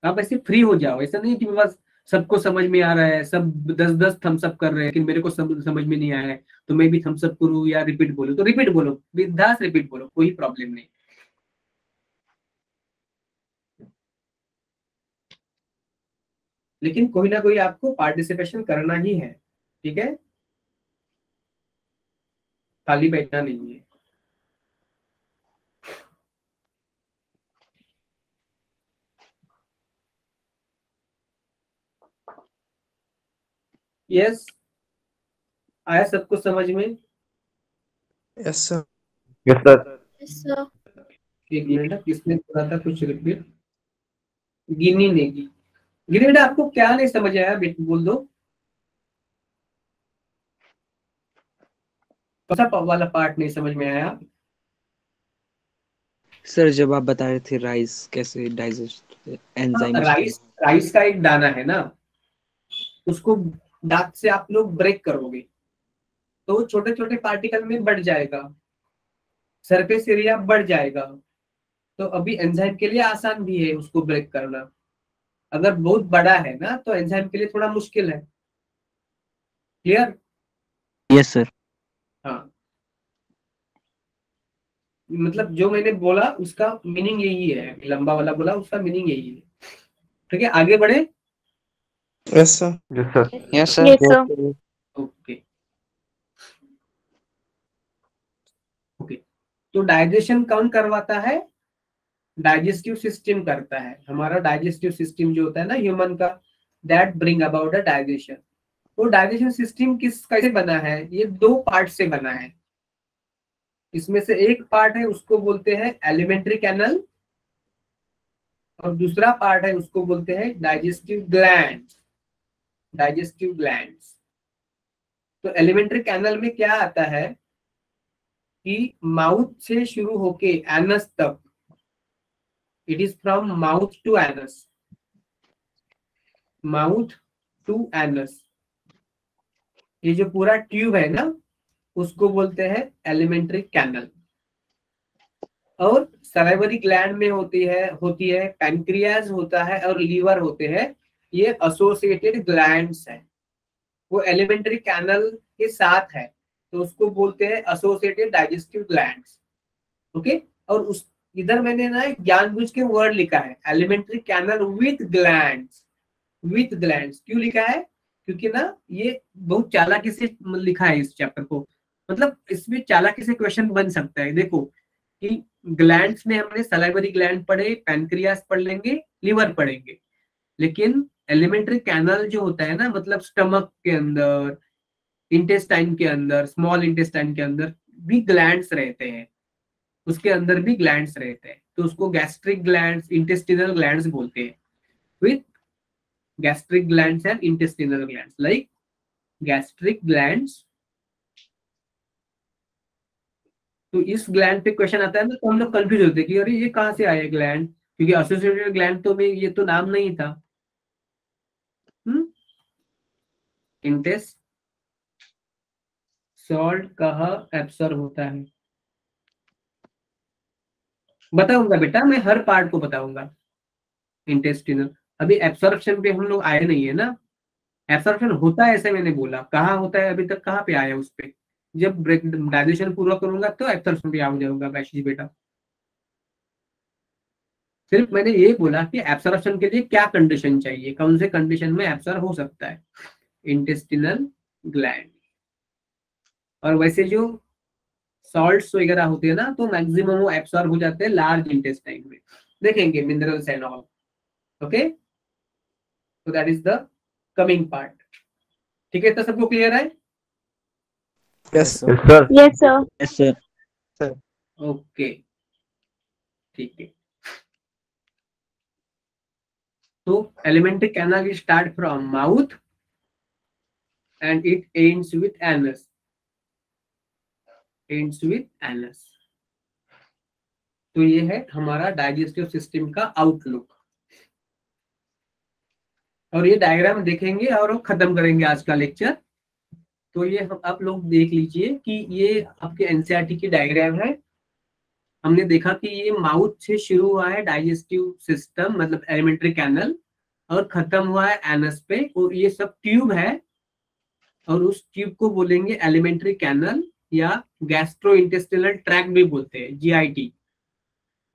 आप ऐसे फ्री हो जाओ, ऐसा नहीं कि बस सबको समझ में आ रहा है, सब 10-10 थम्स अप कर रहे हैं, लेकिन मेरे को समझ में नहीं आया है, तो मैं भी थम्स अप करूँ या रिपीट बोलूँ? तो रिपीट बोलो, बिंदास रिपीट बोलो, कोई प्रॉब्लम नहीं। लेकिन कोई ना कोई आपको पार्टिसिपेशन करना ही है, ठीक है? खाली बैठना नहीं है। यस, आया सबको समझ में? Yes, sir. Yes, sir. Yes, sir. एक मिनट, किसने बोला था कुछ रिपीट? गिनी नेगी। गिनी बेटा आपको क्या नहीं समझ आया, बेटा बोल दो। कौन सा वाला पार्ट नहीं समझ में आया? सर जब आप बता रहे थे राइस कैसे डाइजेस्ट एंजाइम राइस का एक दाना है ना, उसको दांत से आप लोग ब्रेक करोगे तो छोटे छोटे पार्टिकल में बढ़ जाएगा, सरफेस एरिया बढ़ जाएगा। तो अभी एंजाइम के लिए आसान भी है उसको ब्रेक करना। अगर बहुत बड़ा है ना तो एंजाइम के लिए थोड़ा मुश्किल है। क्लियर? Yes sir. हाँ, मतलब जो मैंने बोला उसका मीनिंग यही है, लंबा वाला बोला उसका मीनिंग यही है। ठीक है, आगे बढ़े। Yes, sir. Yes, sir. Yes sir. Yes, sir. Okay okay, तो डाइजेशन कौन करवाता है? डाइजेस्टिव सिस्टम करता है। हमारा डाइजेस्टिव सिस्टम जो होता है ना ह्यूमन का, that bring about the digestion. तो डाइजेशन सिस्टम कैसे बना है? ये दो पार्ट से बना है। इसमें से एक पार्ट है उसको बोलते हैं एलिमेंट्री कैनल, और दूसरा पार्ट है उसको बोलते हैं डाइजेस्टिव ग्लैंड्स। Digestive glands. तो एलिमेंट्री कैनल में क्या आता है कि माउथ से शुरू होके एनस तक, it is from mouth to anus, mouth to anus, ये जो पूरा ट्यूब है ना उसको बोलते हैं एलिमेंट्री कैनल। और सलाइवरी ग्लैंड में होती है पैनक्रियाज होता है और लीवर होते हैं, ये एसोसिएटेड ग्लैंड्स है। वो एलिमेंट्री कैनल के साथ है तो उसको बोलते हैं एसोसिएटेड डाइजेस्टिव ग्लैंड्स। ओके, और उस इधर मैंने ना जानबूझ के वर्ड लिखा है alimentary canal with glands. With glands क्यों लिखा है? क्योंकि ना ये बहुत चालाकी से लिखा है इस चैप्टर को, मतलब इसमें चालाकी से क्वेश्चन बन सकता है। देखो कि ग्लैंड्स में हमने सलाइवरी ग्लैंड पढ़े, पैनक्रियास पढ़ लेंगे, लिवर पढ़ेंगे, लेकिन एलिमेंट्री कैनल जो होता है ना, मतलब स्टमक के अंदर, इंटेस्टाइन के अंदर, स्मॉल इंटेस्टाइन के अंदर भी ग्लैंड्स रहते हैं, उसके अंदर भी ग्लैंड्स रहते हैं, तो उसको गैस्ट्रिक ग्लैंड्स, इंटेस्टिनल ग्लैंड्स बोलते हैं। With gastric glands and intestinal glands, like gastric glands। तो इस ग्लैंड पे क्वेश्चन आता है ना तो हम लोग कंफ्यूज होते हैं कि अरे ये कहाँ से आया ग्लैंड, क्योंकि एसोसिएटेड ग्लैंड तो में ये तो नाम नहीं था। इंटेस्ट सॉल्ट कहाँ एब्सॉर्ब होता है बताऊंगा बेटा, मैं हर पार्ट को बताऊंगा। इंटेस्टिनल, अभी एब्सॉर्प्शन पे हम लोग आए नहीं है ना। एब्सॉर्प्शन होता है ऐसे मैंने बोला, कहाँ होता है अभी तक, कहाँ पे आया उस पे? जब डाइजेशन पूरा करूंगा तो एब्सॉर्प्शन पे आ जाऊंगा वैशी बेटा। सिर्फ मैंने ये बोला कि एब्सॉर्प्शन के लिए क्या कंडीशन चाहिए, कौन से कंडीशन में एब्सॉर्ब हो सकता है इंटेस्टिनल ग्लैंड। और वैसे जो सॉल्ट्स वगैरह होते हैं ना तो मैक्सिमम वो एब्सॉर्ब हो जाते हैं लार्ज इंटेस्टाइन में, देखेंगे minerals and all. Okay, so that is the coming part। ठीक है, तो सबको क्लियर है? Yes, sir. Yes, sir. Yes, sir. Yes sir. Okay ठीक है, तो alimentary canal start from mouth and it ends with anus. Ends with anus. तो ये है हमारा डाइजेस्टिव सिस्टम का आउटलुक, और ये डायग्राम देखेंगे और खत्म करेंगे आज का लेक्चर। तो ये हम आप लोग देख लीजिए कि ये आपके एनसीईआरटी की डायग्राम है। हमने देखा कि ये माउथ से शुरू हुआ है डाइजेस्टिव सिस्टम, मतलब एलिमेंट्री कैनल, और खत्म हुआ है एनस पे, और ये सब ट्यूब है, और उस ट्यूब को बोलेंगे एलिमेंट्री कैनल या गैस्ट्रो इंटेस्टिनल ट्रैक्ट भी बोलते हैं, जीआईटी।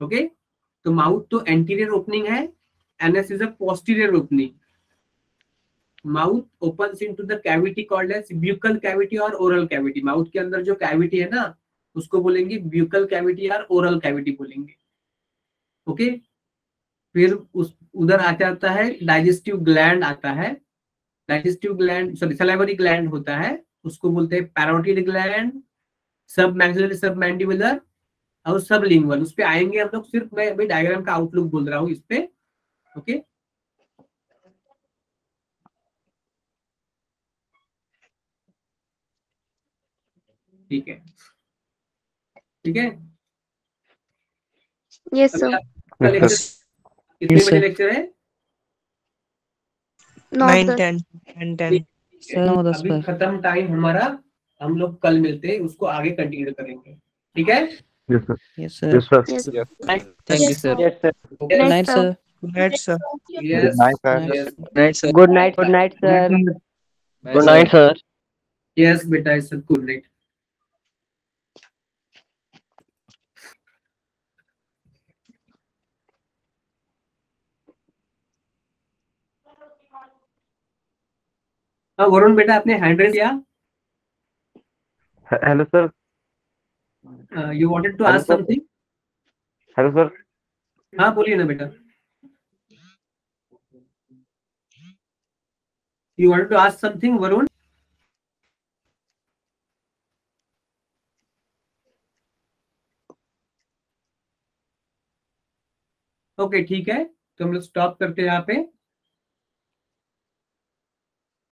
ओके, तो माउथ तो एंटीरियर ओपनिंग है, anus is a posterior opening. Mouth opens into the cavity called as buccal cavity और oral cavity। माउथ के अंदर जो कैविटी है ना उसको बोलेंगे buccal cavity और oral cavity बोलेंगे। ओके, फिर उस उधर आ जाता है डाइजेस्टिव ग्लैंड आता है, digestive gland, sorry salivary gland होता है, उसको बोलते हैं पैरोटिड ग्लैंड, सब मैक्सिलरी, सब मैंडिबुलर और सब लिंगुअल। उस पे आएंगे हम लोग, सिर्फ मैं अभी डायग्राम का आउटलुक बोल रहा हूँ इस पे। ओके, ठीक है, ठीक है। यस अभी सर। आपका लेक्चर कितने बजे लेक्चर है? 9, 9:10। 10 and 10. अभी खत्म टाइम हमारा, हम लोग कल मिलते हैं, उसको आगे कंटिन्यू करेंगे, ठीक है? Yes, sir. Yes. Thank you, sir. Yes, sir. Good night, sir. Good night, sir. Yes, night, sir. yes, Night, sir. Good night, sir. Bye, Good sir. night, sir. yes, बेटा, इट्स गुड नाइट। हाँ वरुण बेटा, आपने हैंड रेज किया, Hello, sir. You wanted to Hello, ask sir. Something? Hello, sir. हाँ बोलिए ना बेटा, you wanted to ask something Varun? Okay, ठीक है, तो हम लोग स्टॉप करते हैं यहाँ पे।